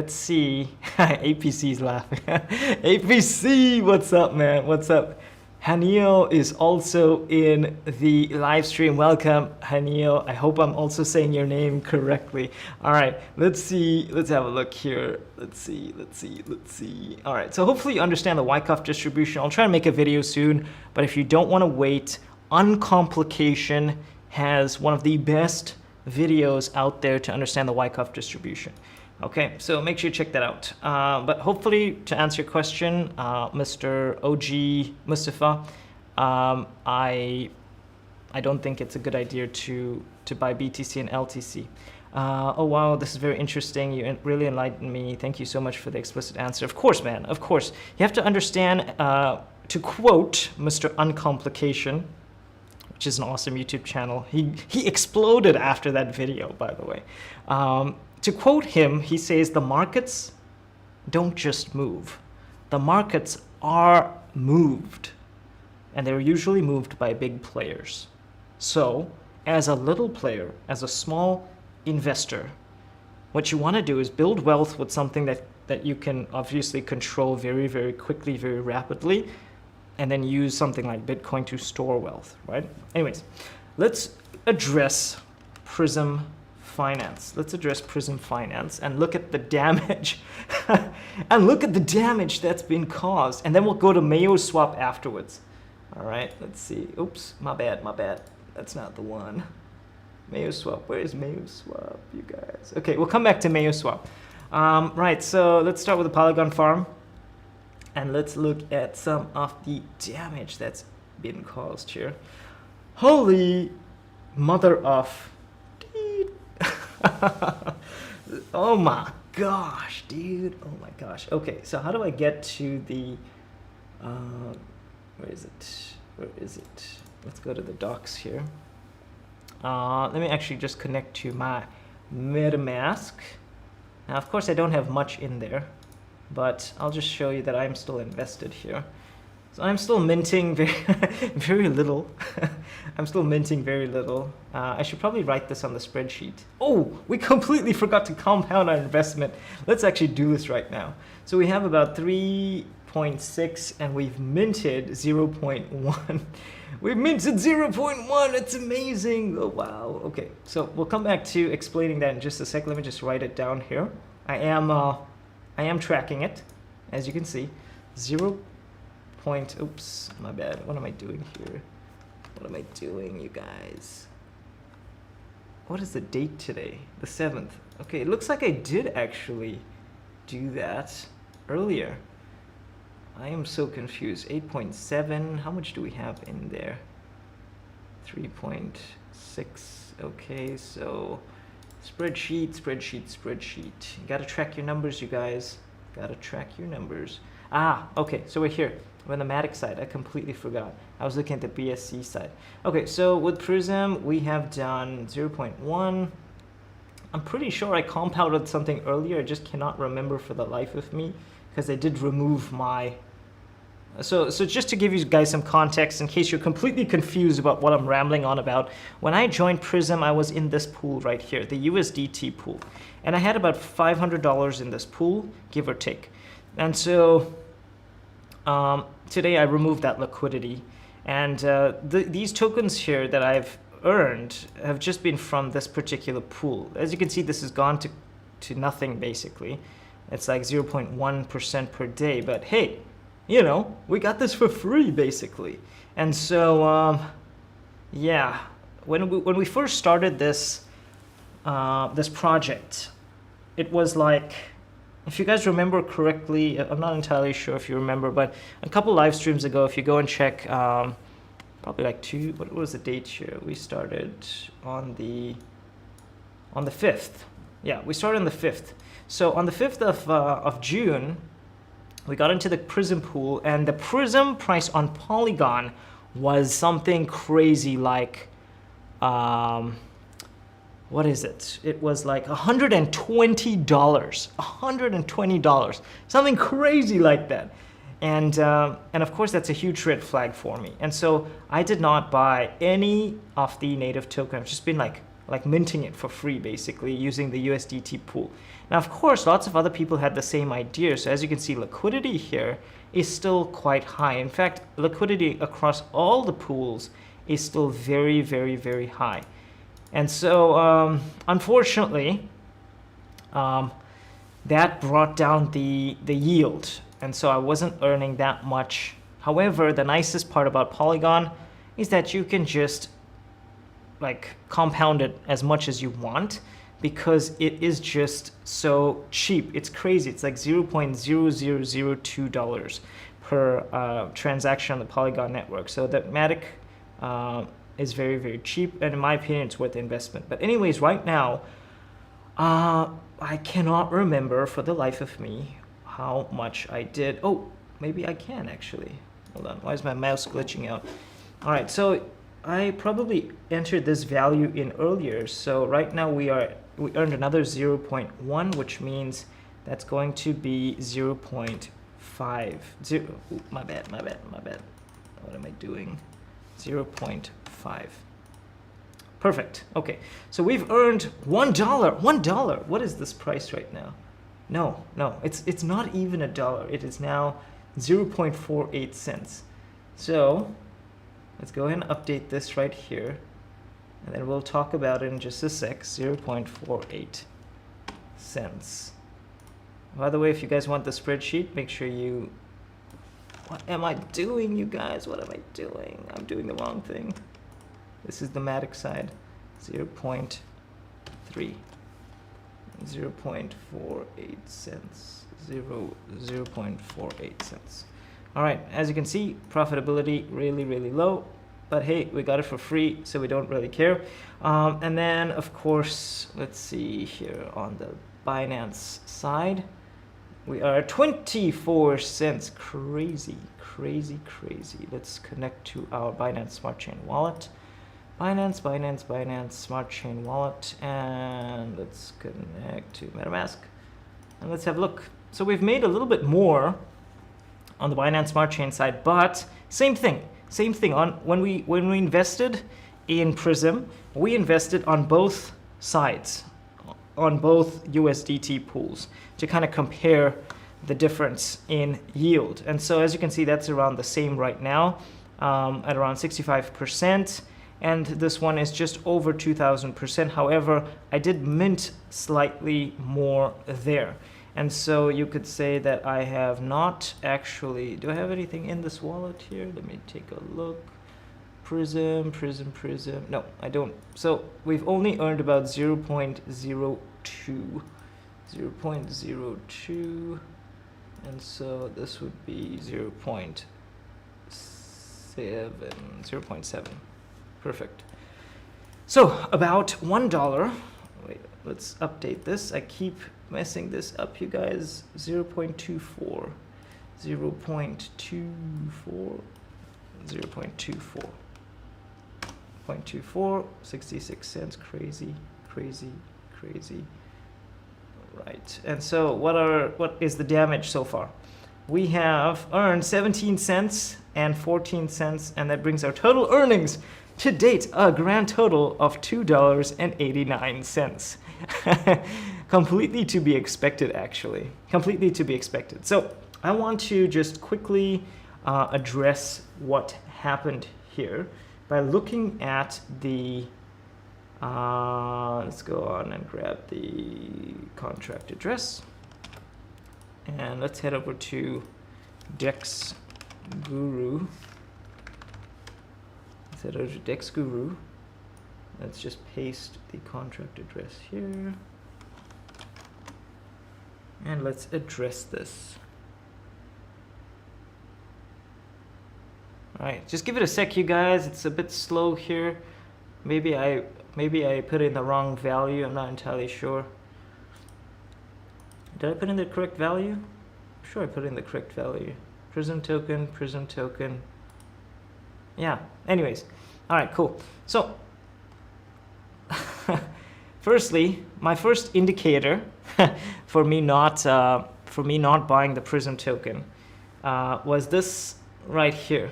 see. APC's laughing. APC, what's up, man? What's up? Hanio is also in the live stream. Welcome, Hanio. I hope I'm also saying your name correctly. All right, let's see. Let's have a look here. Let's see. All right, so hopefully you understand the Wyckoff distribution. I'll try to make a video soon, but if you don't want to wait, Uncomplication has one of the best videos out there to understand the Wyckoff distribution. Okay, so make sure you check that out. But hopefully, to answer your question, Mr. OG Mustafa, I don't think it's a good idea to buy BTC and LTC. Oh wow, this is very interesting. You really enlightened me. Thank you so much for the explicit answer. Of course, man. Of course, you have to understand. To quote Mr. Uncomplication, which is an awesome YouTube channel. He exploded after that video, by the way. To quote him, he says, the markets don't just move. The markets are moved. And they're usually moved by big players. So, as a little player, as a small investor, what you want to do is build wealth with something that you can obviously control very, very quickly, very rapidly, and then use something like Bitcoin to store wealth, right? Anyways, let's address Prism Finance. Let's address Prism Finance and look at the damage. And look at the damage that's been caused. And then we'll go to Fishswap afterwards. All right, let's see. Oops, my bad. That's not the one. Fishswap, where is Fishswap, you guys? Okay, we'll come back to Fishswap. Right, so let's start with the Polygon farm. And let's look at some of the damage that's been caused here. Holy mother of... Oh my gosh, dude. Oh my gosh. Okay, so how do I get to the... where is it? Let's go to the docs here. Let me actually just connect to my MetaMask. Now, of course, I don't have much in there, but I'll just show you that I'm still invested here. So I'm still minting very little. I'm still minting very little. I should probably write this on the spreadsheet. Oh, we completely forgot to compound our investment. Let's actually do this right now. So we have about 3.6 and we've minted 0.1. We've minted 0.1. It's amazing. Oh, wow. Okay, so we'll come back to explaining that in just a sec. Let me just write it down here. I am tracking it, as you can see. Oops, my bad. What am I doing here? What am I doing, you guys? What is the date today? The 7th. Okay, it looks like I did actually do that earlier. I am so confused. 8.7. How much do we have in there? 3.6. Okay, so spreadsheet. You gotta track your numbers, you guys. Gotta track your numbers. Ah, okay, so we're here. We're on the Matic side. I completely forgot. I was looking at the BSC side. Okay, so with Prism, we have done 0.1. I'm pretty sure I compounded something earlier. I just cannot remember for the life of me because I did remove my... So just to give you guys some context, in case you're completely confused about what I'm rambling on about, when I joined Prism, I was in this pool right here, the USDT pool. And I had about $500 in this pool, give or take. And so today I removed that liquidity. And these tokens here that I've earned have just been from this particular pool. As you can see, this has gone to nothing, basically. It's like 0.1% per day. But hey, you know, we got this for free, basically. And so, yeah, when we first started this this project, it was like, if you guys remember correctly, I'm not entirely sure if you remember, but a couple live streams ago, if you go and check, probably like what was the date here? We started on the 5th. Yeah, we started on the 5th. So on the 5th of June, we got into the Prism pool, and the Prism price on Polygon was something crazy like, what is it? It was like $120. $120. Something crazy like that. And of course, that's a huge red flag for me. And so I did not buy any of the native token. I've just been like minting it for free, basically, using the USDT pool. Now, of course, lots of other people had the same idea. So as you can see, liquidity here is still quite high. In fact, liquidity across all the pools is still very, very, very high. And so, unfortunately, that brought down the yield. And so I wasn't earning that much. However, the nicest part about Polygon is that you can just like compound it as much as you want, because it is just so cheap. It's crazy. It's like $0.0002 per transaction on the Polygon network. So that Matic is very, very cheap, and in my opinion, it's worth the investment. But anyways, right now, I cannot remember for the life of me how much I did. Oh, maybe I can actually. Hold on. Why is my mouse glitching out? All right, so I probably entered this value in earlier. So right now we earned another 0.1, which means that's going to be 0.50. My bad. What am I doing? 0.5. Perfect. Okay, so we've earned $1. $1. What is this price right now? No, it's not even $1. It is now 0.48 cents. So let's go ahead and update this right here. and then we'll talk about it in just a sec. 0.48 cents. By the way, if you guys want the spreadsheet, make sure you... What am I doing, you guys? What am I doing? I'm doing the wrong thing. This is the Matic side. 0.3. 0.48 cents. 0.48 cents. All right, as you can see, profitability really, really low. But hey, we got it for free, so we don't really care. And then, of course, let's see here on the Binance side. We are at 24 cents. Crazy, crazy, crazy. Let's connect to our Binance Smart Chain wallet. Binance Smart Chain wallet. And let's connect to MetaMask. And let's have a look. So we've made a little bit more on the Binance Smart Chain side, but same thing. On when we invested in Prism, we invested on both sides, on both USDT pools to kind of compare the difference in yield. And so as you can see, that's around the same right now, at around 65%. And this one is just over 2000%. However, I did mint slightly more there. And so you could say that I have not actually, do I have anything in this wallet here? Let me take a look. Prism. No, I don't. So we've only earned about 0.02. 0.02. And so this would be 0.7. 0.7. Perfect. So about $1. Wait, let's update this. I keep messing this up, you guys. 0.24. 0.24. 0.24, 66 cents. Crazy. Right. And so what is the damage so far? We have earned 17 cents and 14 cents, and that brings our total earnings to date a grand total of $2.89. Completely to be expected, actually. Completely to be expected. So I want to just quickly address what happened here by looking at the let's go on and grab the contract address, and let's head over to Dex Guru. Let's head over to Dex Guru. Let's just paste the contract address here, and let's address this. All right, just give it a sec, you guys. It's a bit slow here. Maybe I put in the wrong value. I'm not entirely sure. Did I put in the correct value? I'm sure I put in the correct value. Prism token. Yeah, anyways. All right, cool. So firstly, my first indicator for me not buying the Prism token was this right here.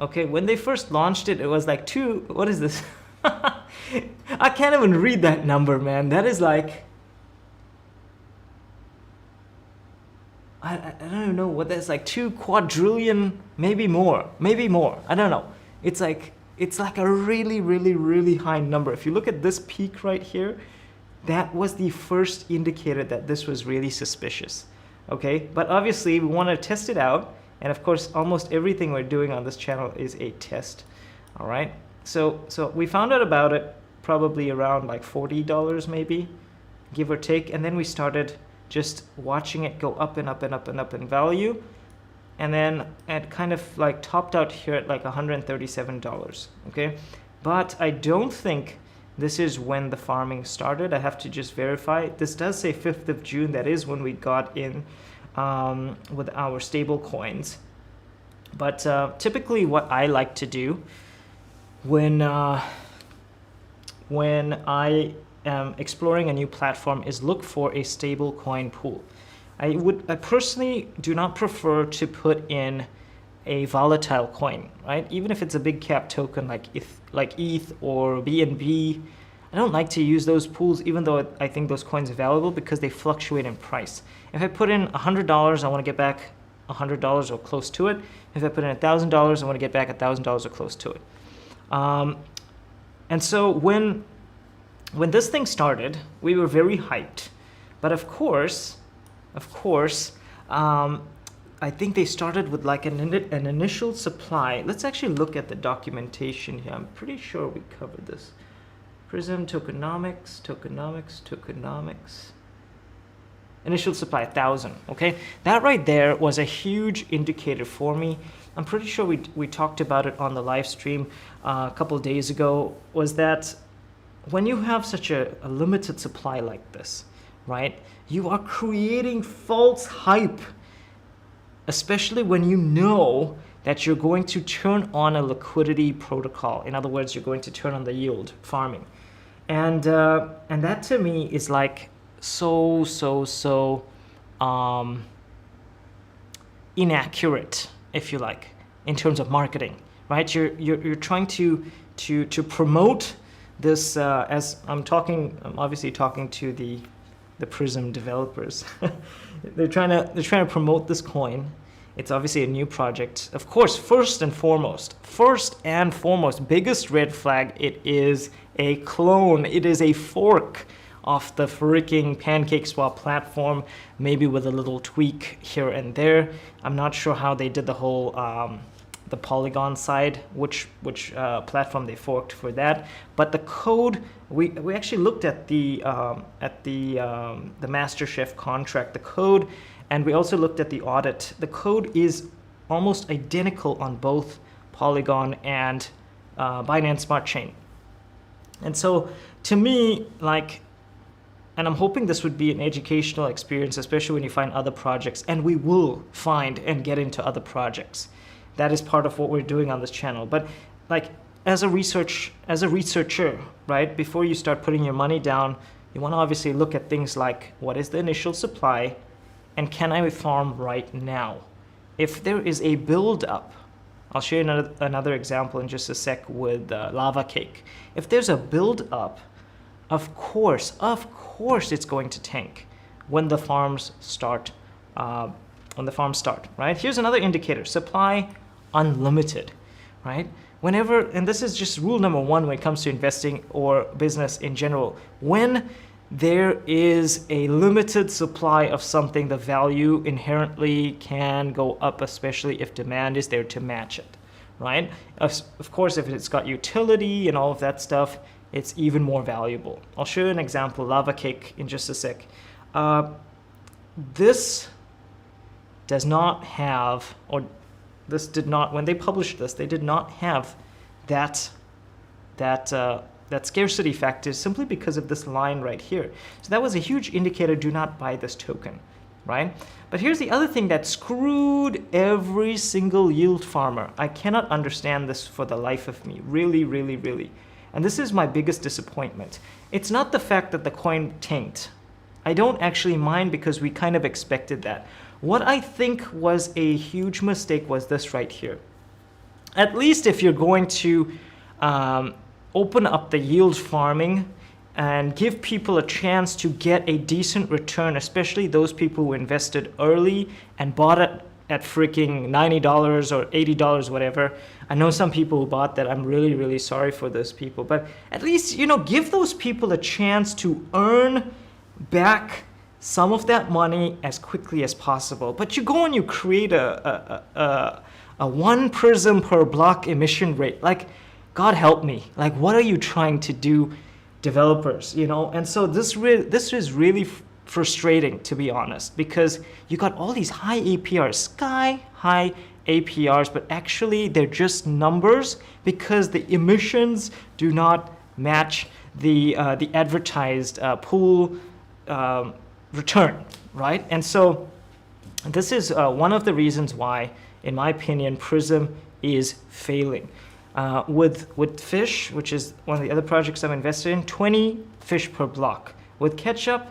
Okay, when they first launched it, it was like what is this? I can't even read that number, man. That is like, I don't even know what that's like, 2 quadrillion, maybe more. I don't know. It's like a really, really, really high number. If you look at this peak right here, that was the first indicator that this was really suspicious. Okay, but obviously we want to test it out. And of course, almost everything we're doing on this channel is a test. All right. So we found out about it probably around like $40 maybe, give or take. And then we started just watching it go up and up and up and up in value. And then it kind of like topped out here at like $137. Okay. But I don't think this is when the farming started. I have to just verify. This does say 5th of June. That is when we got in with our stable coins. But typically what I like to do when I am exploring a new platform is look for a stable coin pool. I personally do not prefer to put in a volatile coin, right? Even if it's a big cap token like ETH or BNB, I don't like to use those pools, even though I think those coins are valuable, because they fluctuate in price. If I put in $100, I want to get back $100 or close to it. If I put in $1,000, I want to get back $1,000 or close to it. And so when this thing started, we were very hyped. But of course, I think they started with like an initial supply. Let's actually look at the documentation here. I'm pretty sure we covered this. Prism, tokenomics. Initial supply, 1,000, okay? That right there was a huge indicator for me. I'm pretty sure we talked about it on the live stream a couple of days ago, was that when you have such a limited supply like this, right, you are creating false hype, especially when you know that you're going to turn on a liquidity protocol. In other words, you're going to turn on the yield farming. And that to me is like so inaccurate, if you like, in terms of marketing, right? You're trying to promote this as I'm obviously talking to the Prism developers. they're trying to promote this coin. It's obviously a new project. Of course, first and foremost, biggest red flag, it is a clone. It is a fork of the freaking PancakeSwap platform, maybe with a little tweak here and there. I'm not sure how they did the whole the Polygon side, which platform they forked for that. But the code, we actually looked at the MasterChef contract, the code, and we also looked at the audit. The code is almost identical on both Polygon and Binance Smart Chain. And so to me, like, and I'm hoping this would be an educational experience, especially when you find other projects, and we will find and get into other projects. That is part of what we're doing on this channel. But like as a researcher, right, before you start putting your money down, you want to obviously look at things like what is the initial supply and can I farm right now? If there is a build up, I'll show you another example in just a sec with Lava Cake. If there's a build up, of course it's going to tank when the farms start, right? Here's another indicator, supply unlimited, right? Whenever, and this is just rule number one when it comes to investing or business in general, when there is a limited supply of something, the value inherently can go up, especially if demand is there to match it, right? Of course, if it's got utility and all of that stuff, it's even more valuable. I'll show you an example, Lava Cake, in just a sec. This does not have, or this did not, when they published this, they did not have that scarcity factor simply because of this line right here. So that was a huge indicator, do not buy this token, right? But here's the other thing that screwed every single yield farmer. I cannot understand this for the life of me, really. And this is my biggest disappointment. It's not the fact that the coin tanked. I don't actually mind because we kind of expected that. What I think was a huge mistake was this right here. At least if you're going to open up the yield farming and give people a chance to get a decent return, especially those people who invested early and bought it at freaking $90 or $80, whatever. I know some people who bought that. I'm really sorry for those people. But at least, give those people a chance to earn back some of that money as quickly as possible. But you go and you create a 1 prism per block emission rate. Like, God help me. Like, what are you trying to do, developers? And so this is really frustrating, to be honest, because you got all these high APRs, sky high APRs, but actually they're just numbers because the emissions do not match the advertised pool return, right? And so this is one of the reasons why, in my opinion, Prism is failing. With Fish, which is one of the other projects I'm invested in, 20 fish per block. With Ketchup,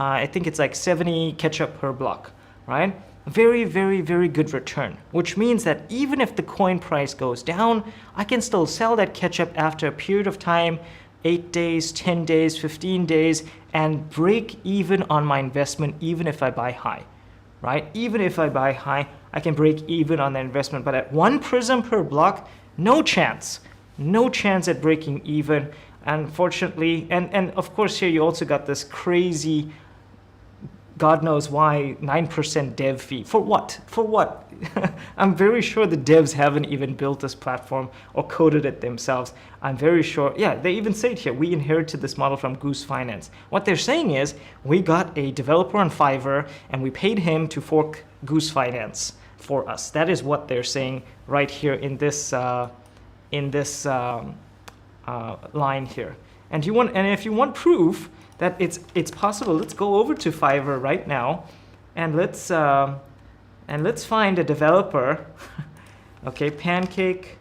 I think it's like 70 Ketchup per block, right? Very good return, which means that even if the coin price goes down, I can still sell that Ketchup after a period of time, 8 days, 10 days, 15 days, and break even on my investment even if I buy high, right? Even if I buy high, I can break even on the investment. But at 1 prism per block, no chance. no chance at breaking even. Unfortunately, and of course here you also got this crazy, God knows why, 9% dev fee. For what? For what? I'm very sure the devs haven't even built this platform or coded it themselves. I'm very sure. Yeah, they even say it here. We inherited this model from Goose Finance. What they're saying is we got a developer on Fiverr and we paid him to fork Goose Finance for us. That is what they're saying right here in this line here. And if you want proof that it's possible, let's go over to Fiverr right now, and let's find a developer. Okay, Pancake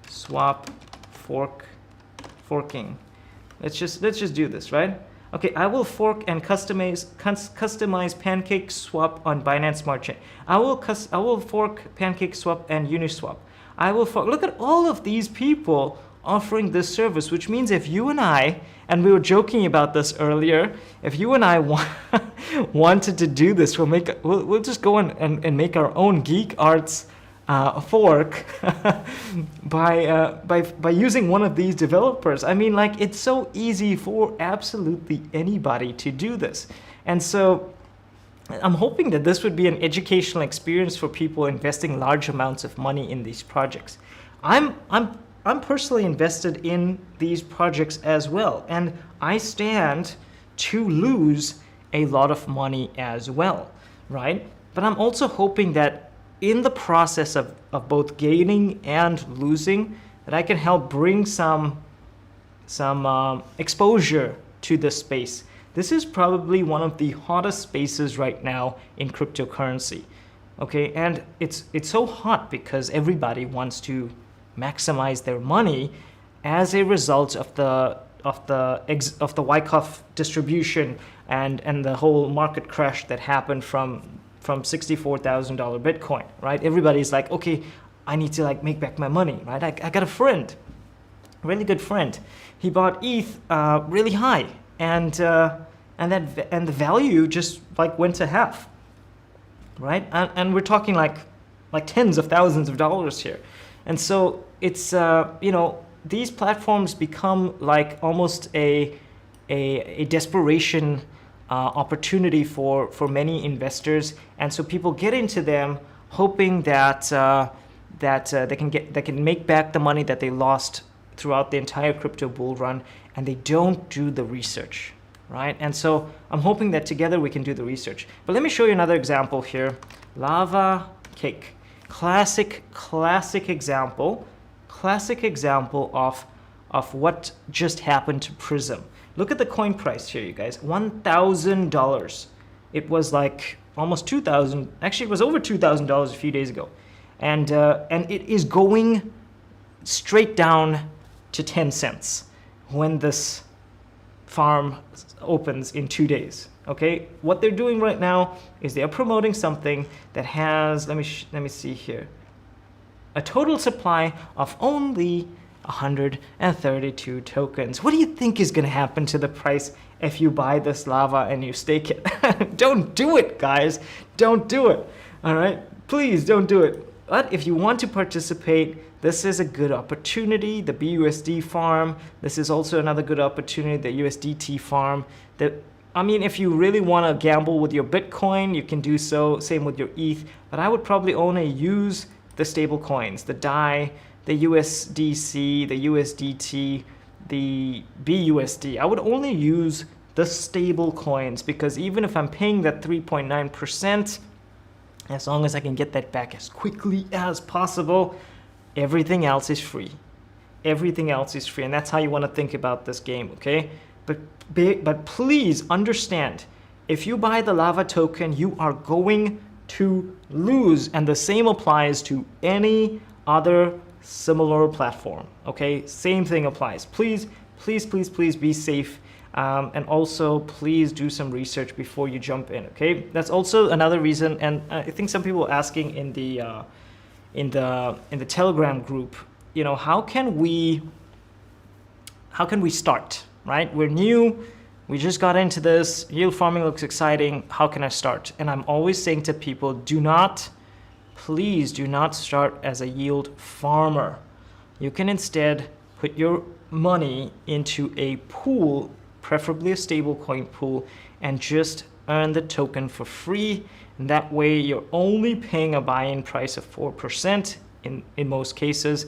Swap forking. Let's just do this, right? Okay, I will fork and customize Pancake Swap on Binance Smart Chain. I will fork Pancake Swap and Uniswap. I will fork. Look at all of these people offering this service, which means if you and I, and we were joking about this earlier, if you and I wanted to do this, we'll just go and make our own Geek Arts fork by using one of these developers. I mean, like, it's so easy for absolutely anybody to do this. And so I'm hoping that this would be an educational experience for people investing large amounts of money in these projects. I'm personally invested in these projects as well, and I stand to lose a lot of money as well, right? But I'm also hoping that in the process of both gaining and losing, that I can help bring some exposure to this space. This is probably one of the hottest spaces right now in cryptocurrency, okay? And it's so hot because everybody wants to maximize their money as a result of the Wyckoff distribution and the whole market crash that happened from $64,000 Bitcoin, right? Everybody's like, okay, I need to like make back my money, right? I got a friend, really good friend. He bought ETH really high, and the value just like went to half, right? And we're talking like tens of thousands of dollars here. And so it's, these platforms become like almost a desperation opportunity for many investors. And so people get into them hoping that they can make back the money that they lost throughout the entire crypto bull run, and they don't do the research, right? And so I'm hoping that together we can do the research. But let me show you another example here. Lava Cake. Classic example of what just happened to Prism. Look at the coin price here, you guys. $1,000. It was like almost $2,000. Actually, it was over $2,000 a few days ago, and it is going straight down to 10 cents when this farm opens in 2 days. Okay, what they're doing right now is they are promoting something that has, let me see here, a total supply of only 132 tokens. What do you think is going to happen to the price if you buy this lava and you stake it? Don't do it, guys. Don't do it. All right, please don't do it. But if you want to participate, this is a good opportunity. The BUSD farm. This is also another good opportunity. The USDT farm. If you really want to gamble with your Bitcoin, you can do so. Same with your ETH. But I would probably only use the stable coins, the DAI, the USDC, the USDT, the BUSD. I would only use the stable coins, because even if I'm paying that 3.9%, as long as I can get that back as quickly as possible, everything else is free. Everything else is free. And that's how you want to think about this game, okay? But please understand, if you buy the lava token, you are going to lose, and the same applies to any other similar platform. Okay, same thing applies. Please be safe, and also please do some research before you jump in. Okay, that's also another reason, and I think some people are asking in the Telegram group, how can we start? Right? We're new. We just got into this. Yield farming looks exciting. How can I start? And I'm always saying to people, please do not start as a yield farmer. You can instead put your money into a pool, preferably a stablecoin pool, and just earn the token for free. And that way you're only paying a buy-in price of 4% in most cases,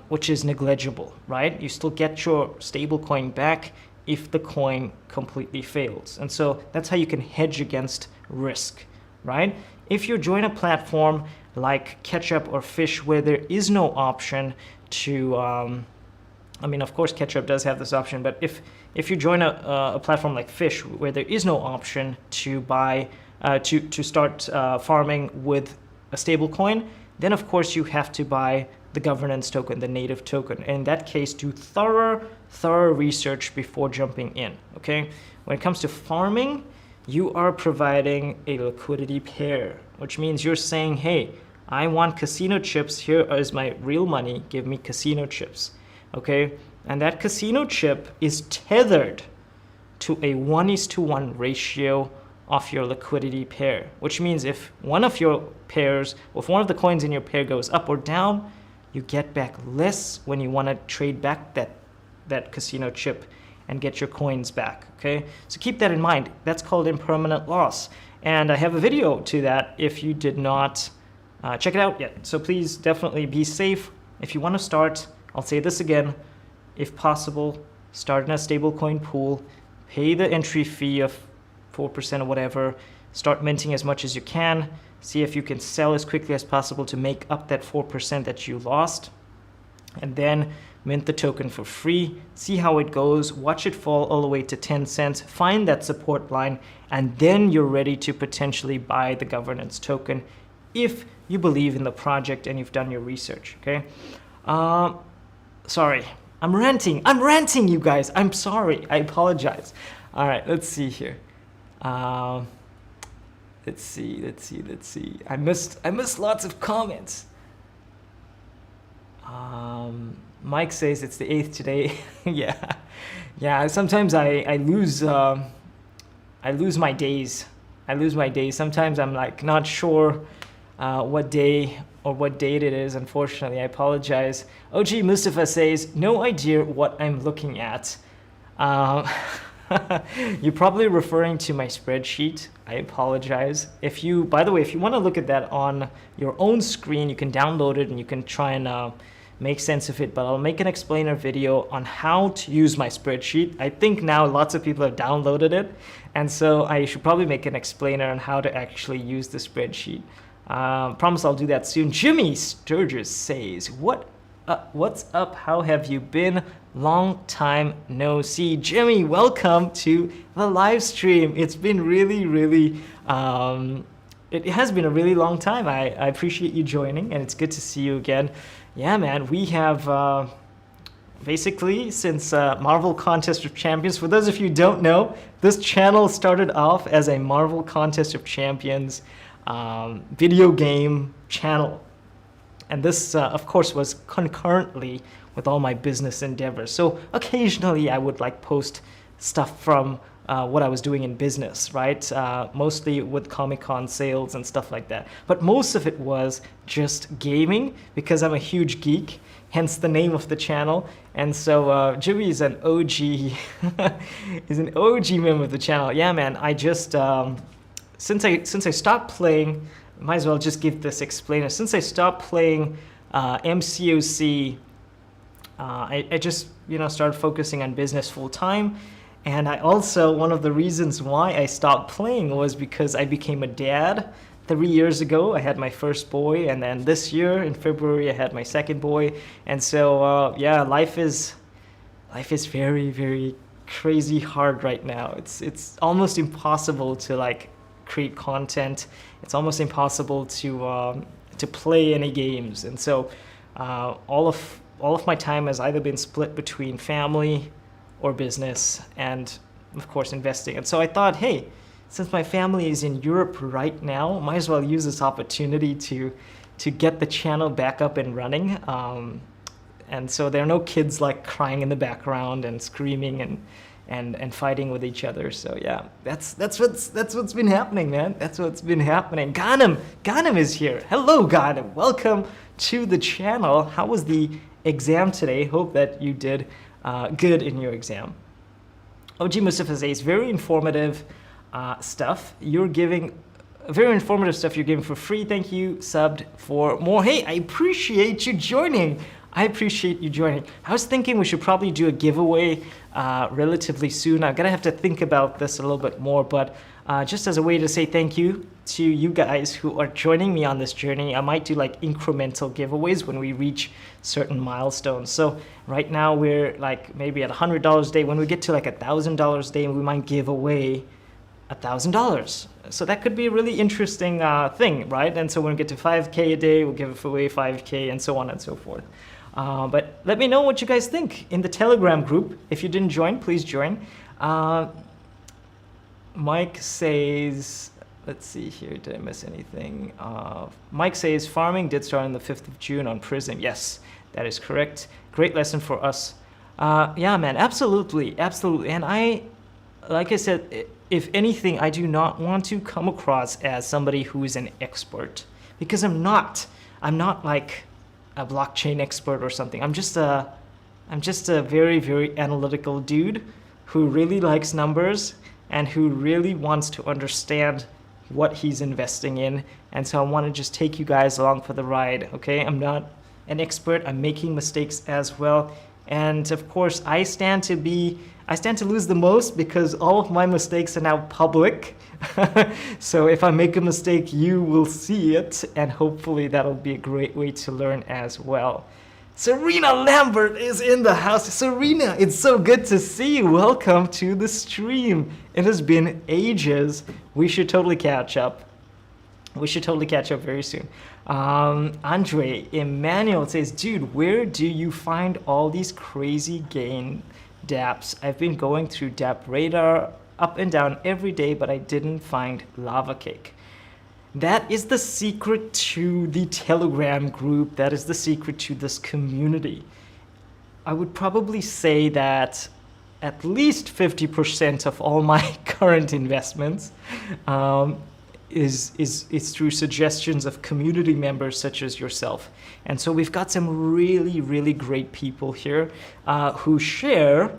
which is negligible, right? You still get your stablecoin back if the coin completely fails. And so that's how you can hedge against risk, right? If you join a platform like Ketchup or Fish where there is no option to, I mean, of course, Ketchup does have this option, but if you join a platform like Fish where there is no option to buy, to start farming with a stable coin, then of course you have to buy the governance token, the native token. And in that case, do thorough research before jumping in, okay? When it comes to farming, you are providing a liquidity pair, which means you're saying, hey, I want casino chips, here is my real money, give me casino chips, okay? And that casino chip is tethered to a 1:1 ratio of your liquidity pair, which means if one of your pairs, if one of the coins in your pair goes up or down, you get back less when you want to trade back that casino chip and get your coins back, okay? So keep that in mind. That's called impermanent loss. And I have a video to that if you did not check it out yet. So please definitely be safe. If you want to start, I'll say this again, if possible, start in a stablecoin pool, pay the entry fee of 4% or whatever, start minting as much as you can, see if you can sell as quickly as possible to make up that 4% that you lost, and then mint the token for free, see how it goes, watch it fall all the way to 10 cents, find that support line, and then you're ready to potentially buy the governance token if you believe in the project and you've done your research, okay? Sorry, I'm ranting, you guys, I'm sorry, I apologize. All right, let's see here. Let's see. I missed lots of comments. Mike says it's the 8th today. yeah. Sometimes I lose my days. Sometimes I'm like not sure what day or what date it is. Unfortunately, I apologize. OG Mustafa says no idea what I'm looking at. You're probably referring to my spreadsheet. I apologize. By the way, if you want to look at that on your own screen, you can download it and you can try and make sense of it. But I'll make an explainer video on how to use my spreadsheet. I think now lots of people have downloaded it. And so I should probably make an explainer on how to actually use the spreadsheet. Promise I'll do that soon. Jimmy Sturgis says, what's up? How have you been? Long time no see. Jimmy, welcome to the live stream. It's been really, it has been a really long time. I appreciate you joining, and it's good to see you again. Yeah, man, we have basically since Marvel Contest of Champions. For those of you who don't know, this channel started off as a Marvel Contest of Champions video game channel. And this, of course, was concurrently with all my business endeavors. So occasionally I would like post stuff from what I was doing in business, right? Mostly with Comic-Con sales and stuff like that. But most of it was just gaming because I'm a huge geek, hence the name of the channel. And so Jimmy is an OG, is an OG member of the channel. Yeah, man, I just, since I stopped playing, might as well just give this explainer. Since I stopped playing MCOC, I just, started focusing on business full time. And I also, one of the reasons why I stopped playing was because I became a dad 3 years ago. I had my first boy, and then this year in February I had my second boy. And so, life is very, very crazy hard right now. It's almost impossible to create content. It's almost impossible to play any games. And so all of my time has either been split between family or business and of course investing. And so I thought, hey, since my family is in Europe right now, might as well use this opportunity to get the channel back up and running. And so there are no kids crying in the background and screaming and fighting with each other. So yeah, that's what's been happening, man. That's what's been happening. Ghanem is here. Hello, Ghanem. Welcome to the channel. How was the exam today? Hope that you did good in your exam. OG Mustafa says very informative stuff. You're giving very informative stuff. You're giving for free. Thank you. Subbed for more. Hey, I appreciate you joining. I appreciate you joining. I was thinking we should probably do a giveaway relatively soon. I'm gonna have to think about this a little bit more, but just as a way to say thank you to you guys who are joining me on this journey, I might do like incremental giveaways when we reach certain milestones. So right now we're like maybe at $100 a day. When we get to like $1,000 a day, we might give away $1,000. So that could be a really interesting thing, right? And so when we get to 5K a day, we'll give away 5K and so on and so forth. But let me know what you guys think in the Telegram group. If you didn't join, please join. Mike says, let's see here, did I miss anything? Mike says, farming did start on the 5th of June on Prism. Yes, that is correct. Great lesson for us. Yeah, man, absolutely, absolutely. And like I said, if anything, I do not want to come across as somebody who is an expert, because I'm not like a blockchain expert or something. I'm just a very, very analytical dude who really likes numbers and who really wants to understand what he's investing in. And so I want to just take you guys along for the ride, okay? I'm not an expert. I'm making mistakes as well. And of course, I stand to lose the most because all of my mistakes are now public. So if I make a mistake, you will see it, and hopefully that'll be a great way to learn as well. Serena Lambert is in the house. Serena, it's so good to see you. Welcome to the stream. It has been ages. We should totally catch up. We should totally catch up very soon. Andre Emmanuel says, dude, where do you find all these crazy gain dApps? I've been going through dApp Radar up and down every day, but I didn't find Lava Cake. That is the secret to the Telegram group. That is the secret to this community. I would probably say that at least 50% of all my current investments is through suggestions of community members such as yourself. And so we've got some really, really great people here who share,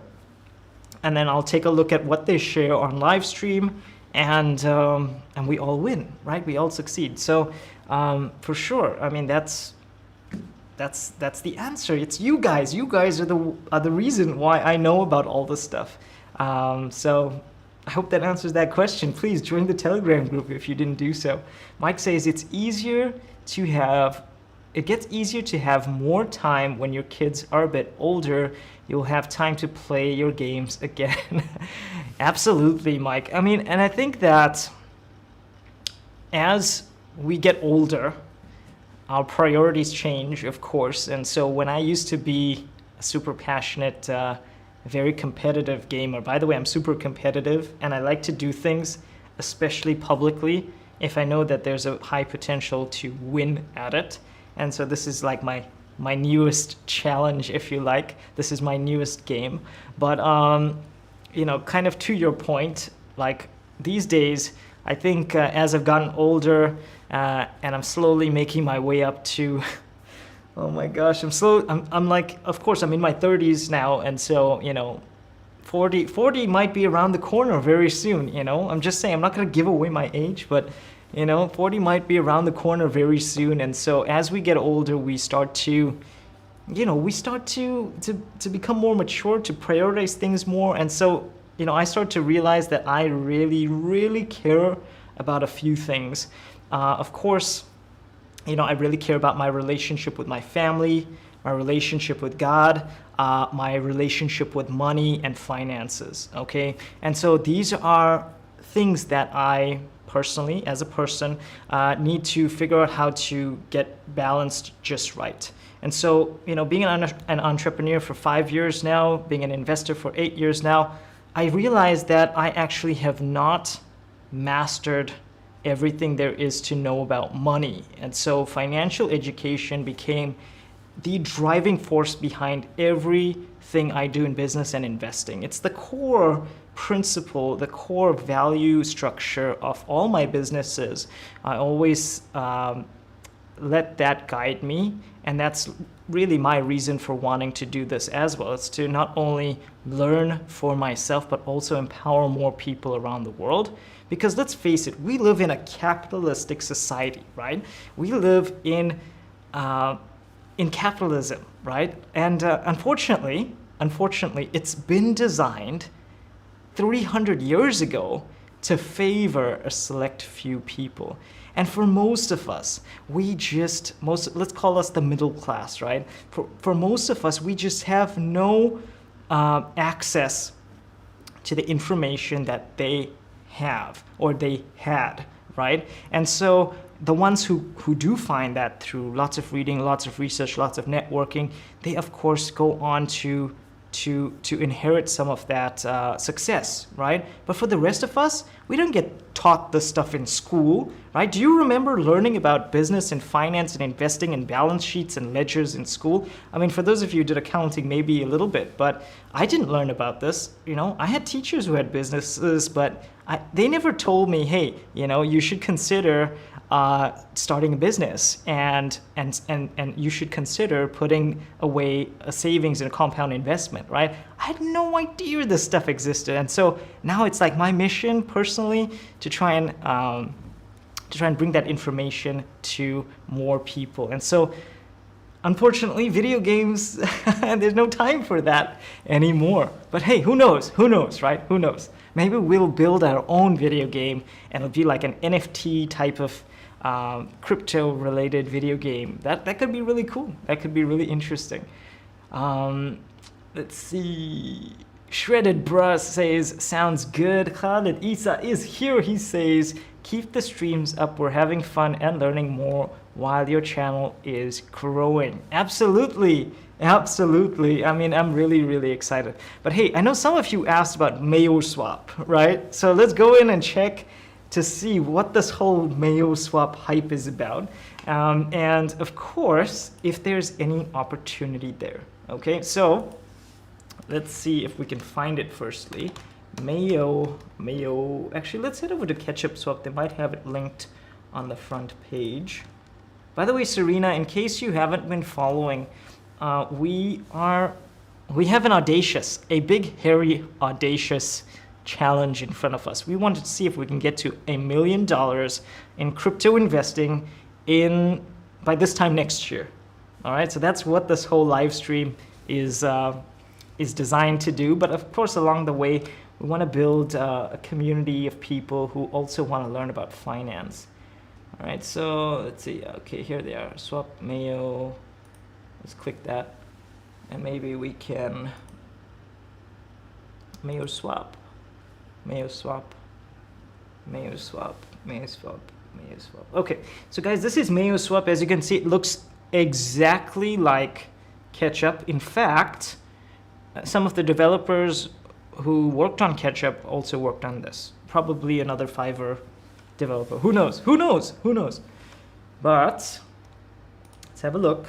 and then I'll take a look at what they share on live stream, and we all win, right? We all succeed. So for sure, I mean, that's the answer. It's you guys. You guys are the reason why I know about all this stuff. So I hope that answers that question. Please join the Telegram group if you didn't do so. Mike says it gets easier to have more time when your kids are a bit older. You'll have time to play your games again. Absolutely, Mike. I mean, and I think that as we get older, our priorities change, of course. And so when I used to be a super passionate, very competitive gamer. By the way, I'm super competitive, and I like to do things, especially publicly, if I know that there's a high potential to win at it. And so this is like my newest challenge, if you like. This is my newest game. But you know, kind of to your point, like these days, I think as I've gotten older and I'm slowly making my way up to oh my gosh, I'm like, of course, I'm in my 30s now, and so, you know, 40 might be around the corner very soon, you know? I'm just saying, I'm not going to give away my age, but, you know, 40 might be around the corner very soon, and so as we get older, we start to, you know, to become more mature, to prioritize things more, and so, you know, I start to realize that I really, really care about a few things. Of course, you know, I really care about my relationship with my family, my relationship with God, my relationship with money and finances, okay? And so these are things that I personally, as a person, need to figure out how to get balanced just right. And so, you know, being an entrepreneur for 5 years now, being an investor for 8 years now, I realized that I actually have not mastered everything there is to know about money. And so financial education became the driving force behind every thing I do in business and investing. It's the core principle, the core value structure of all my businesses. I always let that guide me, and that's really my reason for wanting to do this as well. It's to not only learn for myself, but also empower more people around the world. Because let's face it, we live in a capitalistic society, right? We live in capitalism, right? And unfortunately, it's been designed 300 years ago to favor a select few people. And for most of us, let's call us the middle class, right? For most of us, we just have no access to the information that they have or they had, right? And so the ones who do find that through lots of reading, lots of research, lots of networking, they of course go on to inherit some of that success, right? But for the rest of us, we don't get taught this stuff in school, right? Do you remember learning about business and finance and investing and balance sheets and ledgers in school? I mean, for those of you who did accounting, maybe a little bit, but I didn't learn about this. You know, I had teachers who had businesses, but they never told me, hey, you know, you should consider starting a business and you should consider putting away a savings in a compound investment, right? I had no idea this stuff existed. And so now it's like my mission personally to try and bring that information to more people. And so unfortunately, video games, there's no time for that anymore. But hey, who knows, right? Who knows? Maybe we'll build our own video game and it'll be like an NFT type of crypto-related video game. That could be really cool. That could be really interesting. Let's see. Shredded Bruh says, sounds good. Khalid Isa is here. He says, keep the streams up. We're having fun and learning more while your channel is growing. Absolutely. Absolutely. I mean, I'm really, really excited. But hey, I know some of you asked about MayoSwap, right? So let's go in and check to see what this whole MayoSwap hype is about. And of course, if there's any opportunity there. Okay, so let's see if we can find it firstly. Mayo, actually, let's head over to Ketchup Swap. They might have it linked on the front page. By the way, Serena, in case you haven't been following, we have a big, hairy, audacious challenge in front of us. We wanted to see if we can get to $1 million in crypto investing by this time next year. All right, so that's what this whole live stream is designed to do. But of course, along the way, we want to build a community of people who also want to learn about finance. All right, so let's see. Okay, here they are. Swap Mayo. Let's click that, and maybe we can MayoSwap. Okay, so guys, this is MayoSwap. As you can see, it looks exactly like Ketchup. In fact, some of the developers who worked on Ketchup also worked on this. Probably another Fiverr developer. Who knows? But let's have a look.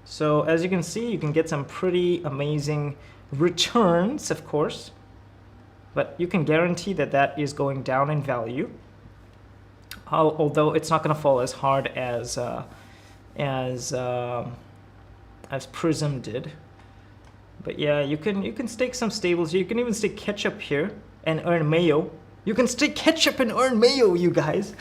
So as you can see, you can get some pretty amazing returns, of course, but you can guarantee that that is going down in value. Although it's not going to fall as hard as Prism did. But yeah, you can stake some stables here. You can even stake Ketchup here and earn Mayo. You can stake Ketchup and earn Mayo, you guys.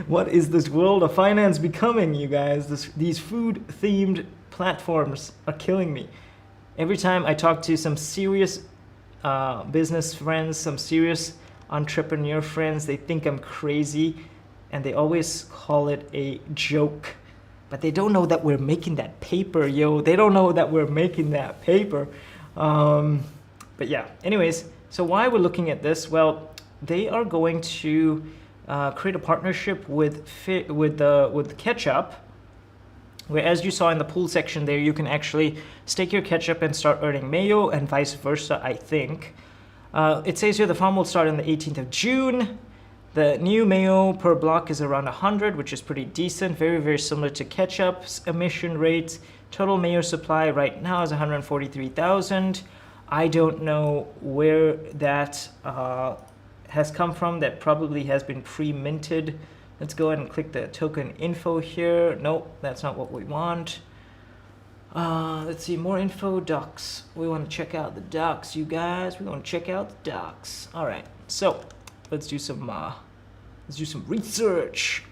What is this world of finance becoming, you guys? These food-themed platforms are killing me. Every time I talk to some serious business friends, some serious entrepreneur friends, they think I'm crazy, and they always call it a joke. But they don't know that we're making that paper, yo. They don't know that we're making that paper. But yeah, anyways, so why we're looking at this? Well, they are going to create a partnership with Ketchup, where, as you saw in the pool section there, you can actually stake your Ketchup and start earning Mayo, and vice versa, I think. It says here the farm will start on the 18th of June. The new Mayo per block is around 100, which is pretty decent. Very, very similar to Ketchup's emission rate. Total mayor supply right now is 143,000. I don't know where that has come from. That probably has been pre-minted. Let's go ahead and click the token info here. Nope, that's not what we want. Let's see, more info, docs. We want to check out the docs, you guys. We want to check out the docs. All right, so let's do some research.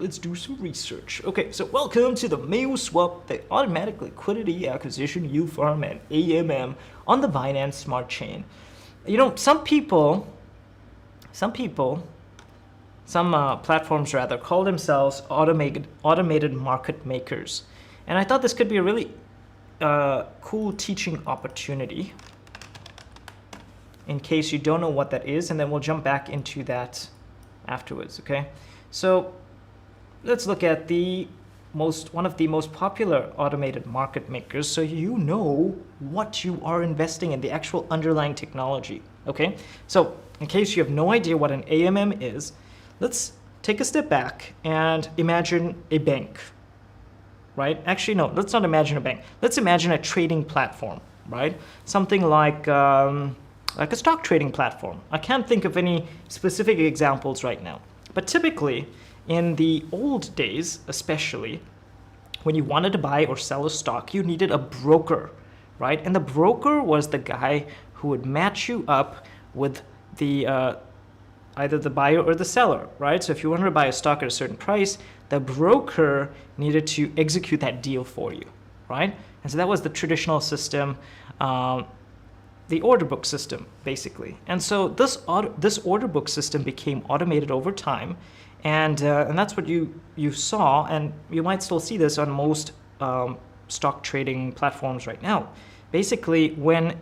Okay, so welcome to the Fishswap, the automatic liquidity acquisition yield farm and AMM on the Binance Smart Chain. You know, some platforms rather call themselves automated market makers, and I thought this could be a really cool teaching opportunity in case you don't know what that is, and then we'll jump back into that afterwards. Okay, so let's look at one of the most popular automated market makers, so you know what you are investing in, the actual underlying technology. Okay, so in case you have no idea what an AMM is, let's take a step back and imagine a bank, right? Actually, no, let's not imagine a bank. Let's imagine a trading platform, right? Something like a stock trading platform. I can't think of any specific examples right now. But typically, in the old days, especially, when you wanted to buy or sell a stock, you needed a broker, right? And the broker was the guy who would match you up with the either the buyer or the seller, right? So if you wanted to buy a stock at a certain price, the broker needed to execute that deal for you, right? And so that was the traditional system, the order book system, basically. And so this order book system became automated over time, and that's what you saw, and you might still see this on most stock trading platforms right now. Basically, when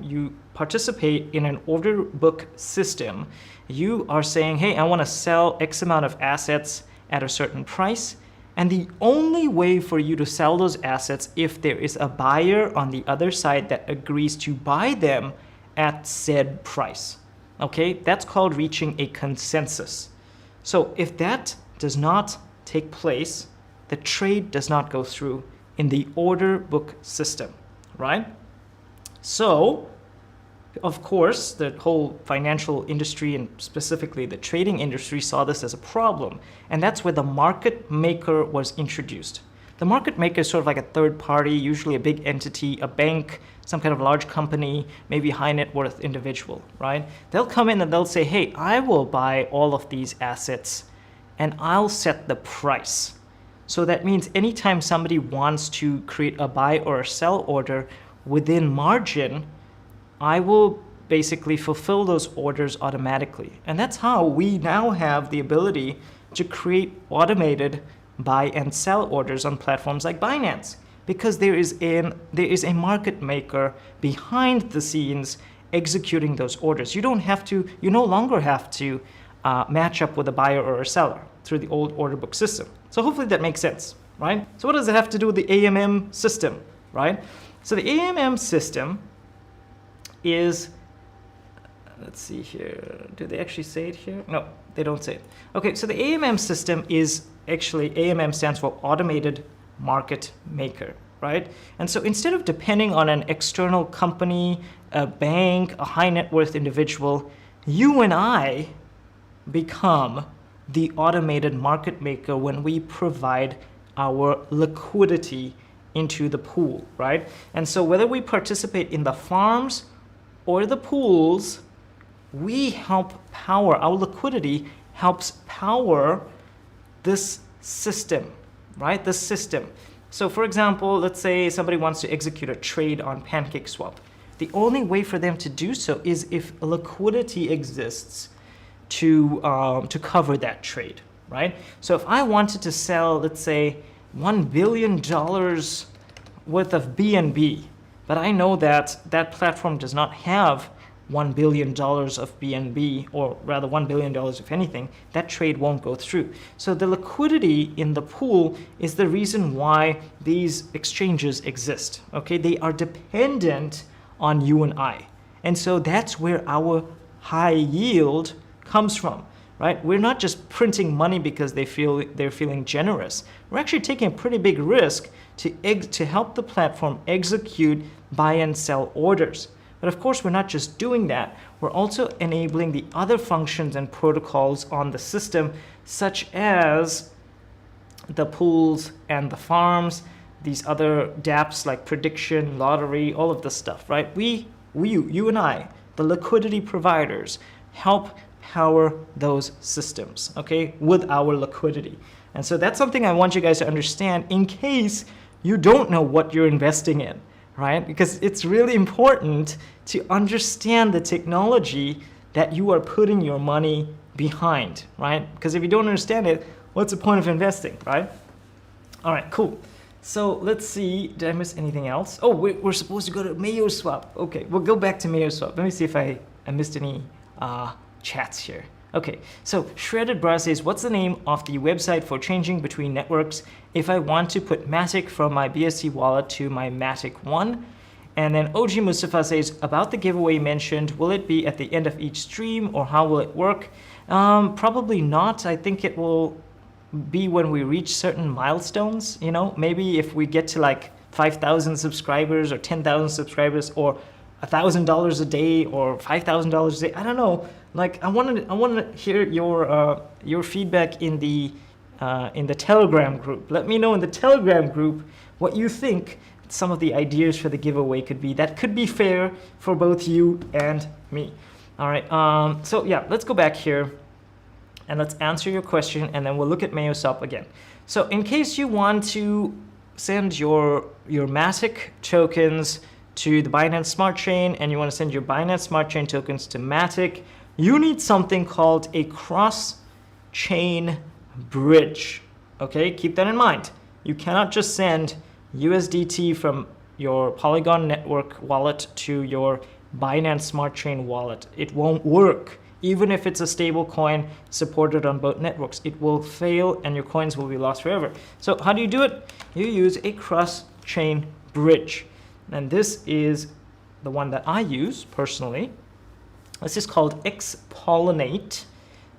you participate in an order book system, you are saying, hey, I want to sell X amount of assets at a certain price, and the only way for you to sell those assets if there is a buyer on the other side that agrees to buy them at said price. Okay, that's called reaching a consensus. So if that does not take place, the trade does not go through in the order book system, right? So, of course, the whole financial industry and specifically the trading industry saw this as a problem, and that's where the market maker was introduced. The market maker is sort of like a third party, usually a big entity, a bank, some kind of large company, maybe high net worth individual, right? They'll come in and they'll say, hey, I will buy all of these assets and I'll set the price. So that means anytime somebody wants to create a buy or a sell order within margin, I will basically fulfill those orders automatically. And that's how we now have the ability to create automated buy and sell orders on platforms like Binance, because there is a market maker behind the scenes executing those orders. You no longer have to match up with a buyer or a seller through the old order book system. So hopefully that makes sense, right? So what does it have to do with the AMM system, right? So the AMM system is, let's see here, do they actually say it here? No, they don't say it. Okay, so the AMM system is actually, AMM stands for Automated Market Maker, right? And so instead of depending on an external company, a bank, a high net worth individual, you and I become the automated market maker when we provide our liquidity into the pool, right? And so whether we participate in the farms or the pools, we help power, our liquidity helps power this system, right? This system. So for example, let's say somebody wants to execute a trade on PancakeSwap. The only way for them to do so is if liquidity exists to cover that trade, right? So if I wanted to sell, let's say, $1 billion worth of BNB, but I know that that platform does not have $1 billion of BNB, or rather $1 billion if anything, that trade won't go through. So the liquidity in the pool is the reason why these exchanges exist, okay? They are dependent on you and I. And so that's where our high yield comes from, right? We're not just printing money because they're feeling generous. We're actually taking a pretty big risk to help the platform execute buy and sell orders. But of course, we're not just doing that. We're also enabling the other functions and protocols on the system, such as the pools and the farms, these other dApps like prediction, lottery, all of this stuff, right? You and I, the liquidity providers, help power those systems, okay, with our liquidity. And so that's something I want you guys to understand in case you don't know what you're investing in, right? Because it's really important to understand the technology that you are putting your money behind, right? Because if you don't understand it, what's the point of investing, right? All right, cool. So let's see, did I miss anything else? Oh, we're supposed to go to MayoSwap. Okay, we'll go back to MayoSwap. Let me see if I missed any chats here. Okay, so Shredded Bra says, what's the name of the website for changing between networks if I want to put Matic from my BSC wallet to my Matic One? And then OG Mustafa says, about the giveaway mentioned, will it be at the end of each stream or how will it work? Probably not. I think it will be when we reach certain milestones, you know, maybe if we get to like 5,000 subscribers or 10,000 subscribers or $1,000 a day or $5,000 a day. I don't know. Like I want to hear your feedback in the Telegram group. Let me know in the Telegram group what you think some of the ideas for the giveaway could be. That could be fair for both you and me. All right. So yeah, let's go back here and let's answer your question, and then we'll look at MayoSwap again. So in case you want to send your Matic tokens to the Binance Smart Chain and you want to send your Binance Smart Chain tokens to Matic, you need something called a cross-chain bridge. Okay, keep that in mind. You cannot just send USDT from your Polygon network wallet to your Binance Smart Chain wallet. It won't work. Even if it's a stable coin supported on both networks, it will fail and your coins will be lost forever. So how do you do it? You use a cross-chain bridge. And this is the one that I use personally. This is called Xpollinate.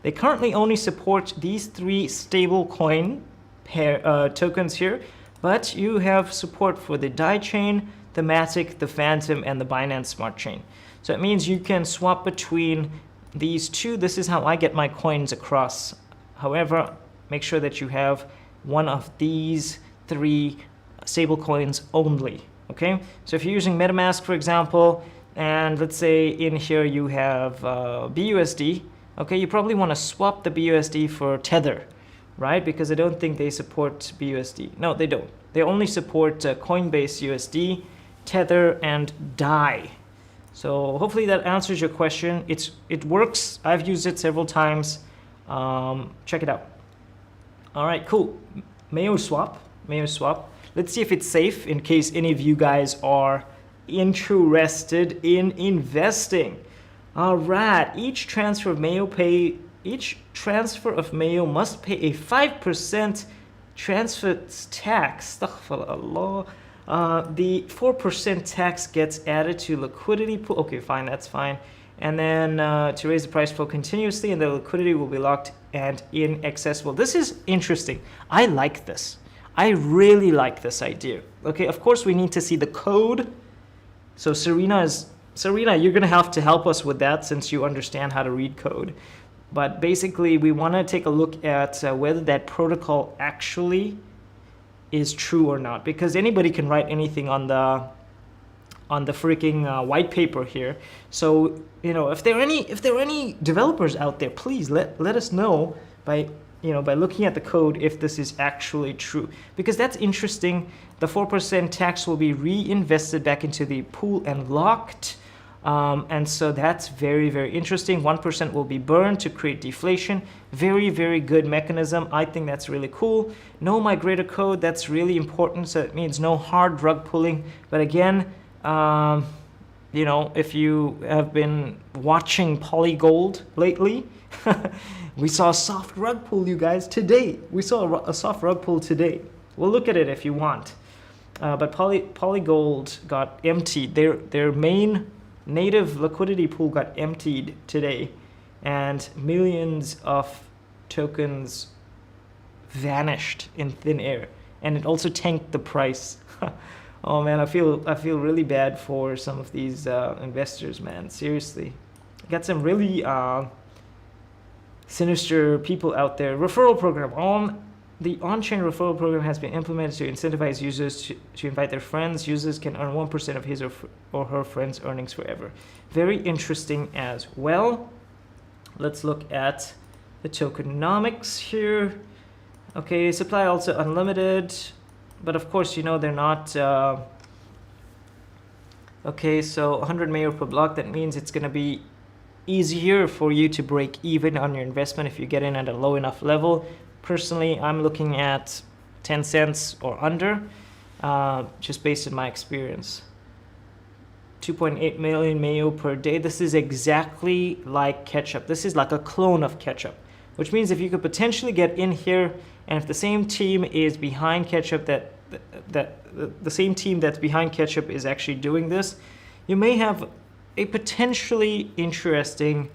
They currently only support these 3 stable coin tokens here, but you have support for the DAI chain, the Matic, the Phantom, and the Binance Smart Chain. So it means you can swap between these 2. This is how I get my coins across. However, make sure that you have one of these 3 stable coins only. Okay, so if you're using MetaMask, for example, and let's say in here you have BUSD, okay, you probably want to swap the BUSD for Tether, right? Because I don't think they support BUSD. No, they don't. They only support Coinbase USD, Tether, and DAI. So hopefully that answers your question. It works. I've used it several times. Check it out. All right, cool. MayoSwap. Let's see if it's safe in case any of you guys are interested in investing. All right, each transfer of Mayo must pay a 5% transfer tax. Astaghfirullah. The 4% tax gets added to liquidity pool. Okay, fine, that's fine. And then to raise the price flow continuously, and the liquidity will be locked and inaccessible. This is interesting. I like this. I really like this idea. Okay, of course we need to see the code. So Serena, you're gonna have to help us with that since you understand how to read code. But basically we wanna take a look at whether that protocol actually is true or not, because anybody can write anything on the freaking white paper here. So, you know, if there are any developers out there, please let us know by looking at the code if this is actually true, because that's interesting. The 4% tax will be reinvested back into the pool and locked. And so that's very, very interesting. 1% will be burned to create deflation. Very, very good mechanism. I think that's really cool. No migrator code, that's really important. So it means no hard rug pulling. But again, if you have been watching Polygold lately, we saw a soft rug pull, you guys, today. We saw a soft rug pull today. We'll look at it if you want. But Polygold got emptied. Their main native liquidity pool got emptied today. and millions of tokens vanished in thin air, and it also tanked the price. Oh man, I feel really bad for some of these investors, man. Seriously, got some really sinister people out there. Referral program. The on-chain referral program has been implemented to incentivize users to invite their friends. Users can earn 1% of his or her friends' earnings forever. Very interesting as well. Let's look at the tokenomics here. Okay, supply also unlimited, but of course, you know, they're not. Okay, so 100 mayo per block, that means it's going to be easier for you to break even on your investment if you get in at a low enough level. Personally, I'm looking at 10 cents or under, just based on my experience. 2.8 million mayo per day. This is exactly like Ketchup. This is like a clone of Ketchup, which means if you could potentially get in here, and if the same team is behind Ketchup, the same team that's behind Ketchup is actually doing this, you may have a potentially interesting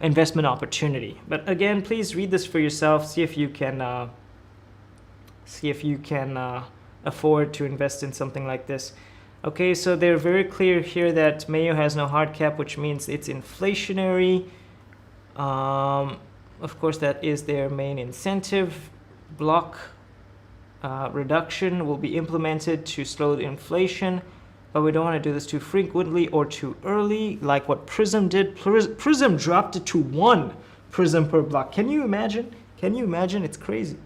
investment opportunity. But again, please read this for yourself. See if you can afford to invest in something like this. Okay, so they're very clear here that Mayo has no hard cap, which means it's inflationary. Of course, that is their main incentive. Block reduction will be implemented to slow the inflation, but we don't want to do this too frequently or too early, like what Prism did. Prism dropped it to 1 Prism per block. Can you imagine? Can you imagine? It's crazy.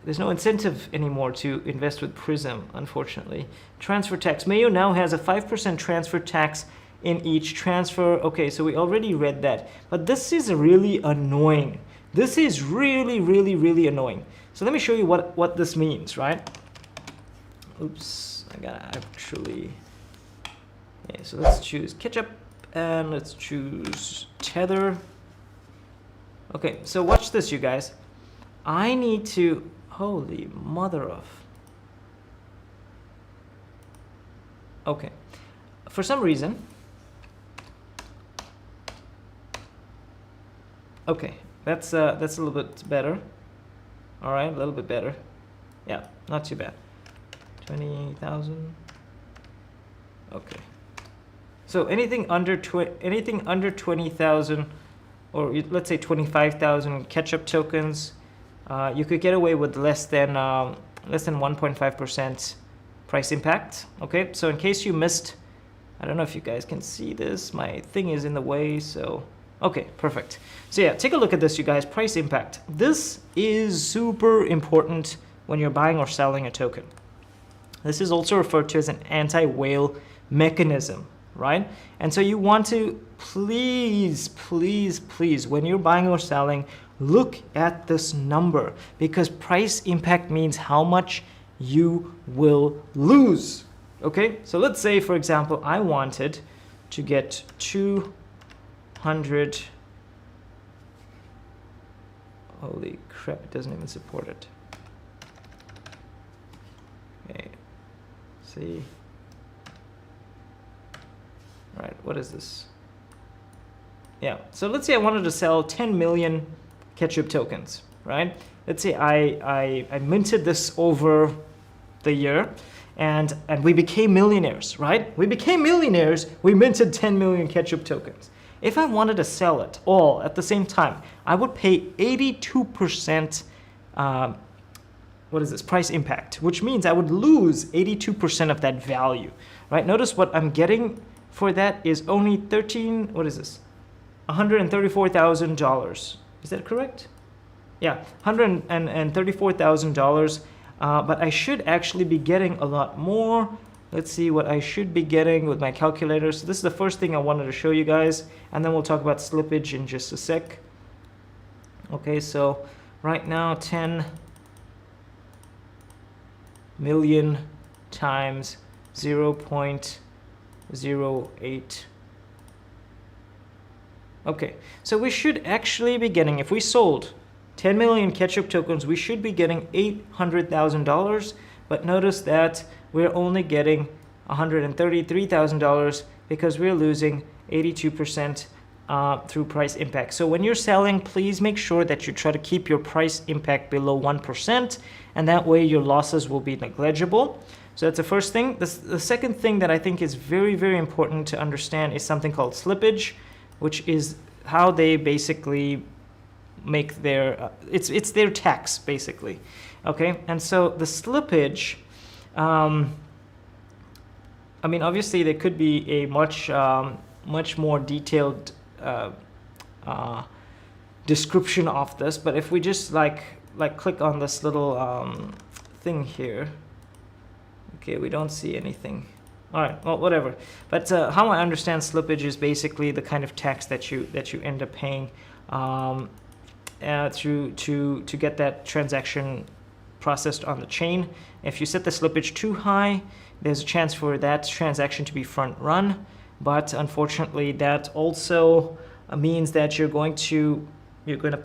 There's no incentive anymore to invest with Prism, unfortunately. Transfer tax. Mayo now has a 5% transfer tax in each transfer. Okay, so we already read that. But this is really annoying. This is really, really, really annoying. So let me show you what this means, right? Oops, I gotta actually... Okay, so let's choose Ketchup and let's choose Tether. Okay, so watch this, you guys. I need to... Holy mother of... Okay, for some reason... Okay, that's a little bit better. All right, a little bit better. Yeah, not too bad. 20,000. Okay. So anything under 20,000, or let's say 25,000 Ketchup tokens, you could get away with less than 1.5% price impact. Okay, so in case you missed, I don't know if you guys can see this. My thing is in the way, so. Okay, perfect. So yeah, take a look at this, you guys. Price impact. This is super important when you're buying or selling a token. This is also referred to as an anti-whale mechanism, right? And so you want to please, please, please, when you're buying or selling, look at this number, because price impact means how much you will lose. Okay, so let's say, for example, I wanted to get 200. Holy crap, it doesn't even support it. Okay, see. All right, what is this? Yeah, so let's say I wanted to sell 10 million Ketchup tokens, right? Let's say I minted this over the year, and we became millionaires, right? We became millionaires, we minted 10 million Ketchup tokens. If I wanted to sell it all at the same time, I would pay 82%, what is this, price impact, which means I would lose 82% of that value, right? Notice what I'm getting for that is only $134,000. Is that correct? Yeah, $134,000, but I should actually be getting a lot more. Let's see what I should be getting with my calculator. So this is the first thing I wanted to show you guys, and then we'll talk about slippage in just a sec. Okay, so right now 10 million times 0.08. Okay, so we should actually be getting, if we sold 10 million Ketchup tokens, we should be getting $800,000, but notice that we're only getting $133,000 because we're losing 82% through price impact. So when you're selling, please make sure that you try to keep your price impact below 1%, and that way your losses will be negligible. So that's the first thing. The second thing that I think is very, very important to understand is something called slippage, which is how they basically make their, it's their tax basically. Okay, and so the slippage, I mean, obviously there could be a much more detailed description of this, but if we just like click on this little thing here, okay, we don't see anything. All right, well, whatever. But how I understand slippage is basically the kind of tax that you end up paying to get that transaction processed on the chain. If you set the slippage too high, there's a chance for that transaction to be front run. But unfortunately, that also means that you're going to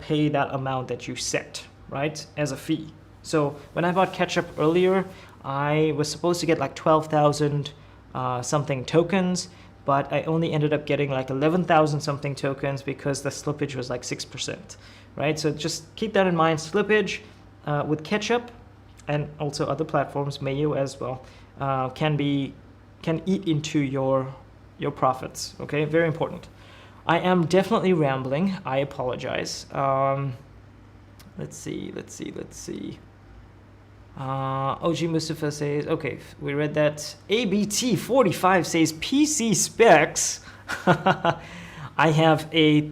pay that amount that you set, right, as a fee. So when I bought Ketchup earlier, I was supposed to get like 12,000 something tokens, but I only ended up getting like 11,000 something tokens because the slippage was like 6%, right? So just keep that in mind. Slippage with Ketchup and also other platforms, Mayo as well, can eat into your profits. Okay, very important. I am definitely rambling. I apologize. Let's see. OG Mustafa says, okay, we read that. ABT45 says PC specs. I have a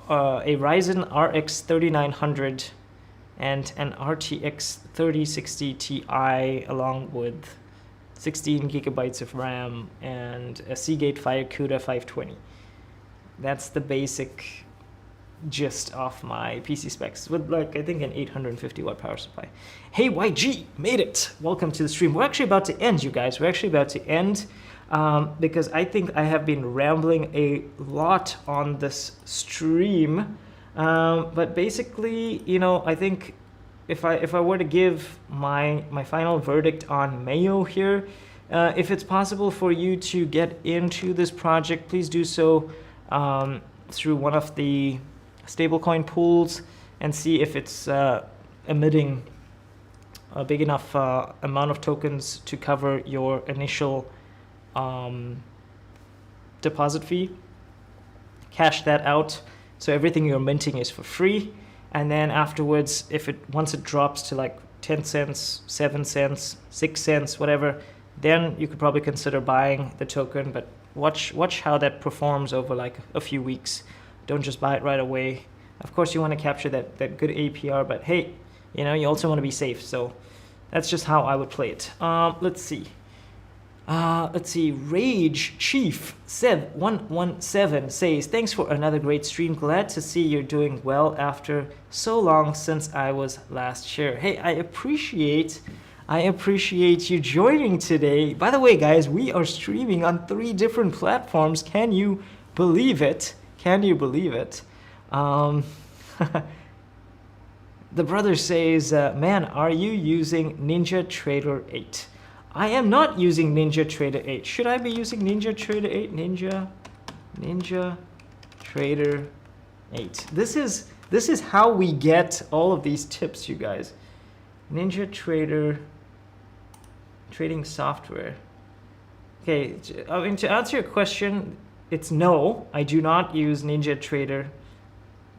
Ryzen RX 3900 and an RTX 3060 Ti along with 16 gigabytes of RAM and a Seagate Firecuda 520. That's the basic gist of my PC specs with like I think an 850 watt power supply. Hey YG, made it. Welcome to the stream. We're actually about to end, you guys. We're actually about to end because I think I have been rambling a lot on this stream. But basically, you know, I think if I were to give my final verdict on Mayo here, if it's possible for you to get into this project, please do so through one of the stablecoin pools and see if it's emitting a big enough amount of tokens to cover your initial deposit fee. Cash that out so everything you're minting is for free, and then afterwards, once it drops to like 10 cents, 7 cents, 6 cents, whatever, then you could probably consider buying the token. But watch how that performs over like a few weeks. Don't just buy it right away. Of course, you want to capture that good APR, but hey, you know, you also want to be safe. So that's just how I would play it. Let's see. Rage Chief Sev 117 says, thanks for another great stream. Glad to see you're doing well after so long since I was last here. Hey, I appreciate you joining today. By the way, guys, we are streaming on 3 different platforms. Can you believe it? Can you believe it? The brother says, man, are you using NinjaTrader 8? I am not using NinjaTrader 8. Should I be using NinjaTrader 8? NinjaTrader 8. This is how we get all of these tips, you guys. NinjaTrader trading software. Okay, I mean, to answer your question, it's no. I do not use NinjaTrader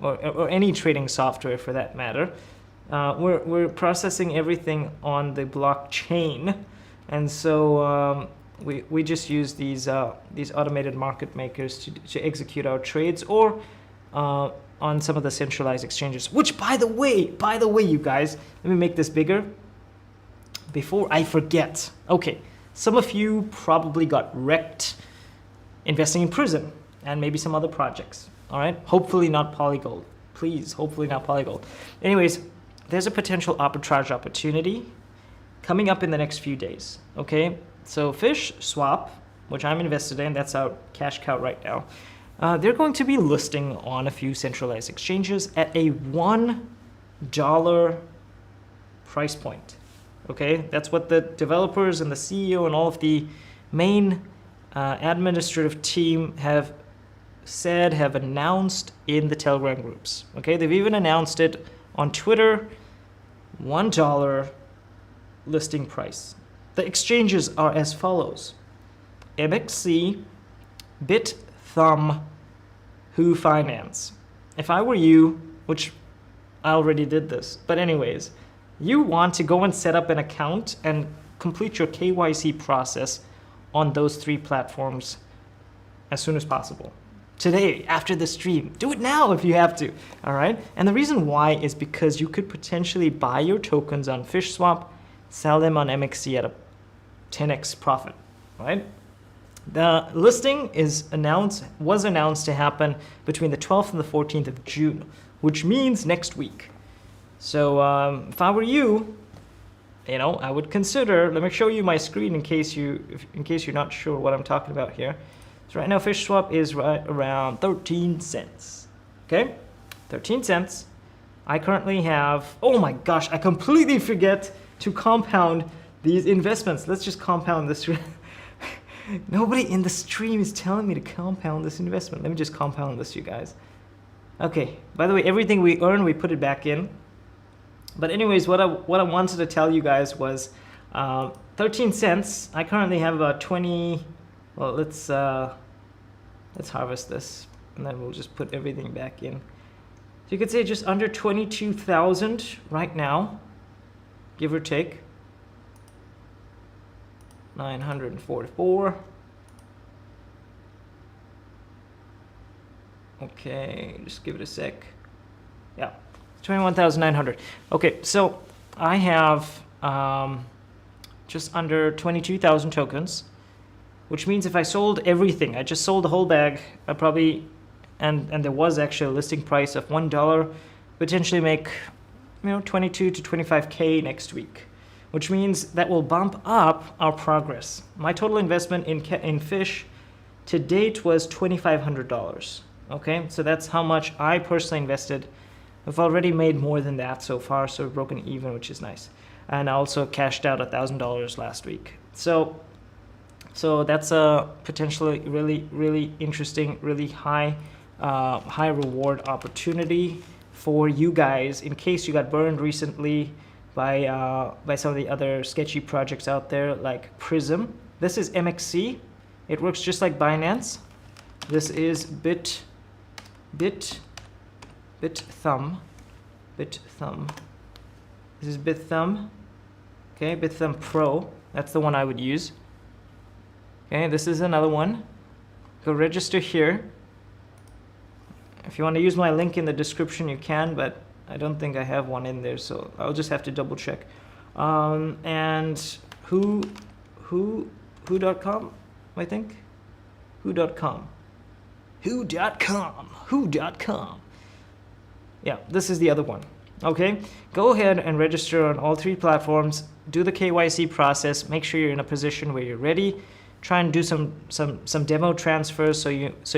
or any trading software for that matter. We're processing everything on the blockchain. And so we just use these automated market makers to execute our trades, or on some of the centralized exchanges. Which, by the way, you guys, let me make this bigger before I forget. Okay, some of you probably got wrecked investing in Prism and maybe some other projects. All right, hopefully not Polygold. Please, hopefully not Polygold. Anyways, there's a potential arbitrage opportunity coming up in the next few days, okay? So Fishswap, which I'm invested in, that's our cash cow right now, they're going to be listing on a few centralized exchanges at a $1 price point, okay? That's what the developers and the CEO and all of the main administrative team have said, have announced in the Telegram groups. Okay, they've even announced it on Twitter, $1 listing price. The exchanges are as follows: MXC, BitThumb, Who Finance. If I were you, which I already did this, but anyways, you want to go and set up an account and complete your KYC process on those 3 platforms as soon as possible. Today, after the stream. Do it now if you have to, all right? And the reason why is because you could potentially buy your tokens on Fishswap, sell them on MXC at a 10x profit, right? The listing was announced to happen between the 12th and the 14th of June, which means next week. So if I were you, I would consider. Let me show you my screen in case you're not sure what I'm talking about here. So right now, Fishswap is right around 13 cents. Okay, 13 cents. I currently have. Oh my gosh, I completely forget to compound these investments. Let's just compound this. Nobody in the stream is telling me to compound this investment. Let me just compound this, you guys. Okay. By the way, everything we earn, we put it back in. But anyways, what I wanted to tell you guys was 13 cents. I currently have about 20. Well, let's harvest this, and then we'll just put everything back in. So you could say just under 22,000 right now, give or take. 944. Okay, just give it a sec. Yeah, 21,900. Okay, so I have just under 22,000 tokens, which means if I sold everything, I just sold the whole bag, I probably, and there was actually a listing price of $1, potentially make 22 to 25K next week, which means that will bump up our progress. My total investment in Fish to date was $2,500. Okay, so that's how much I personally invested. I've already made more than that so far, so we've broken even, which is nice. And I also cashed out $1,000 last week. So that's a potentially really interesting, really high reward opportunity for you guys in case you got burned recently by some of the other sketchy projects out there like Prism. This is MXC. It works just like Binance. This is BitThumb. This is BitThumb. Okay, BitThumb Pro. That's the one I would use. Okay, this is another one. Go register here. If you want to use my link in the description, you can, but I don't think I have one in there, so I'll just have to double check. And who.com, I think. Who.com. Yeah, this is the other one. Okay, go ahead and register on all 3 platforms. Do the KYC process. Make sure you're in a position where you're ready. Try and do some demo transfers so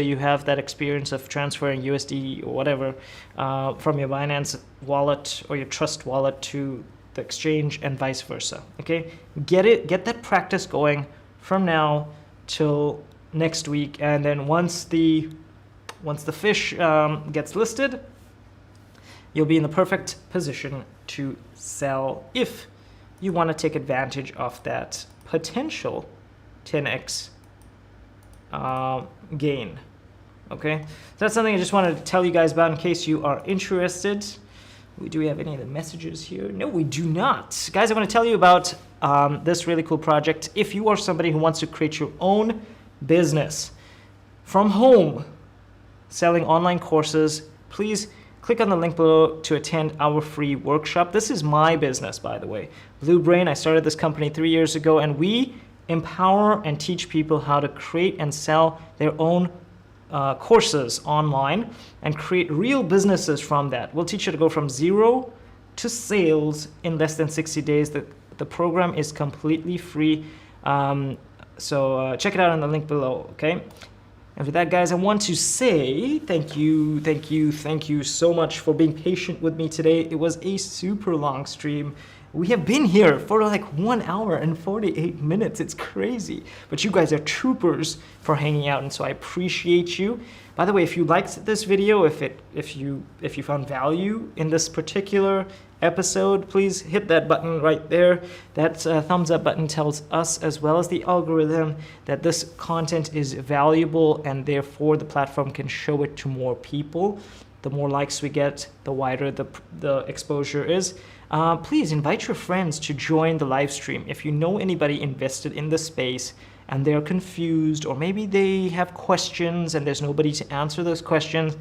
you have that experience of transferring USD or whatever from your Binance wallet or your Trust wallet to the exchange and vice versa. Okay, get that practice going from now till next week, and then once the fish gets listed, you'll be in the perfect position to sell if you want to take advantage of that potential 10x gain. Okay, so that's something I just wanted to tell you guys about in case you are interested. Do we have any of the messages here? No, we do not. Guys, I want to tell you about this really cool project. If you are somebody who wants to create your own business from home, selling online courses, please click on the link below to attend our free workshop. This is my business, by the way. Blue Brain, I started this company 3 years ago, and we empower and teach people how to create and sell their own courses online and create real businesses from that. We'll teach you to go from 0 to sales in less than 60 days. The program is completely free. So check it out on the link below, okay? And for that, guys, I want to say thank you so much for being patient with me today. It was a super long stream, We have been here for like 1 hour and 48 minutes. It's crazy. But you guys are troopers for hanging out, and so I appreciate you. By the way, if you liked this video, if you found value in this particular episode, please hit that button right there. That thumbs up button tells us, as well as the algorithm, that this content is valuable, and therefore the platform can show it to more people. The more likes we get, the wider the exposure is. Please invite your friends to join the live stream. If you know anybody invested in the space and they're confused, or maybe they have questions and there's nobody to answer those questions,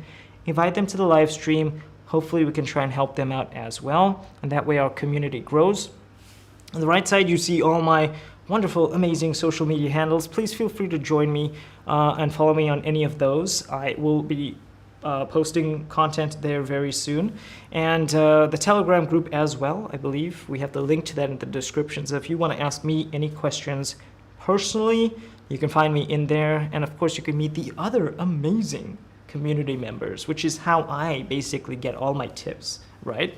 invite them to the live stream. Hopefully we can try and help them out as well, and that way our community grows. On the right side, you see all my wonderful, amazing social media handles. Please feel free to join me and follow me on any of those. I will be posting content there very soon, and the Telegram group as well. I believe we have the link to that in the description, so if you want to ask me any questions personally, you can find me in there. And of course you can meet the other amazing community members, which is how I basically get all my tips, right?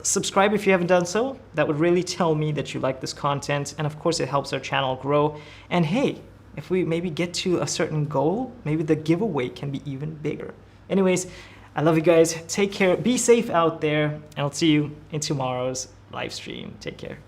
Subscribe if you haven't done so. That would really tell me that you like this content, and of course it helps our channel grow. And hey, if we maybe get to a certain goal, maybe the giveaway can be even bigger. Anyways, I love you guys. Take care. Be safe out there, and I'll see you in tomorrow's live stream. Take care.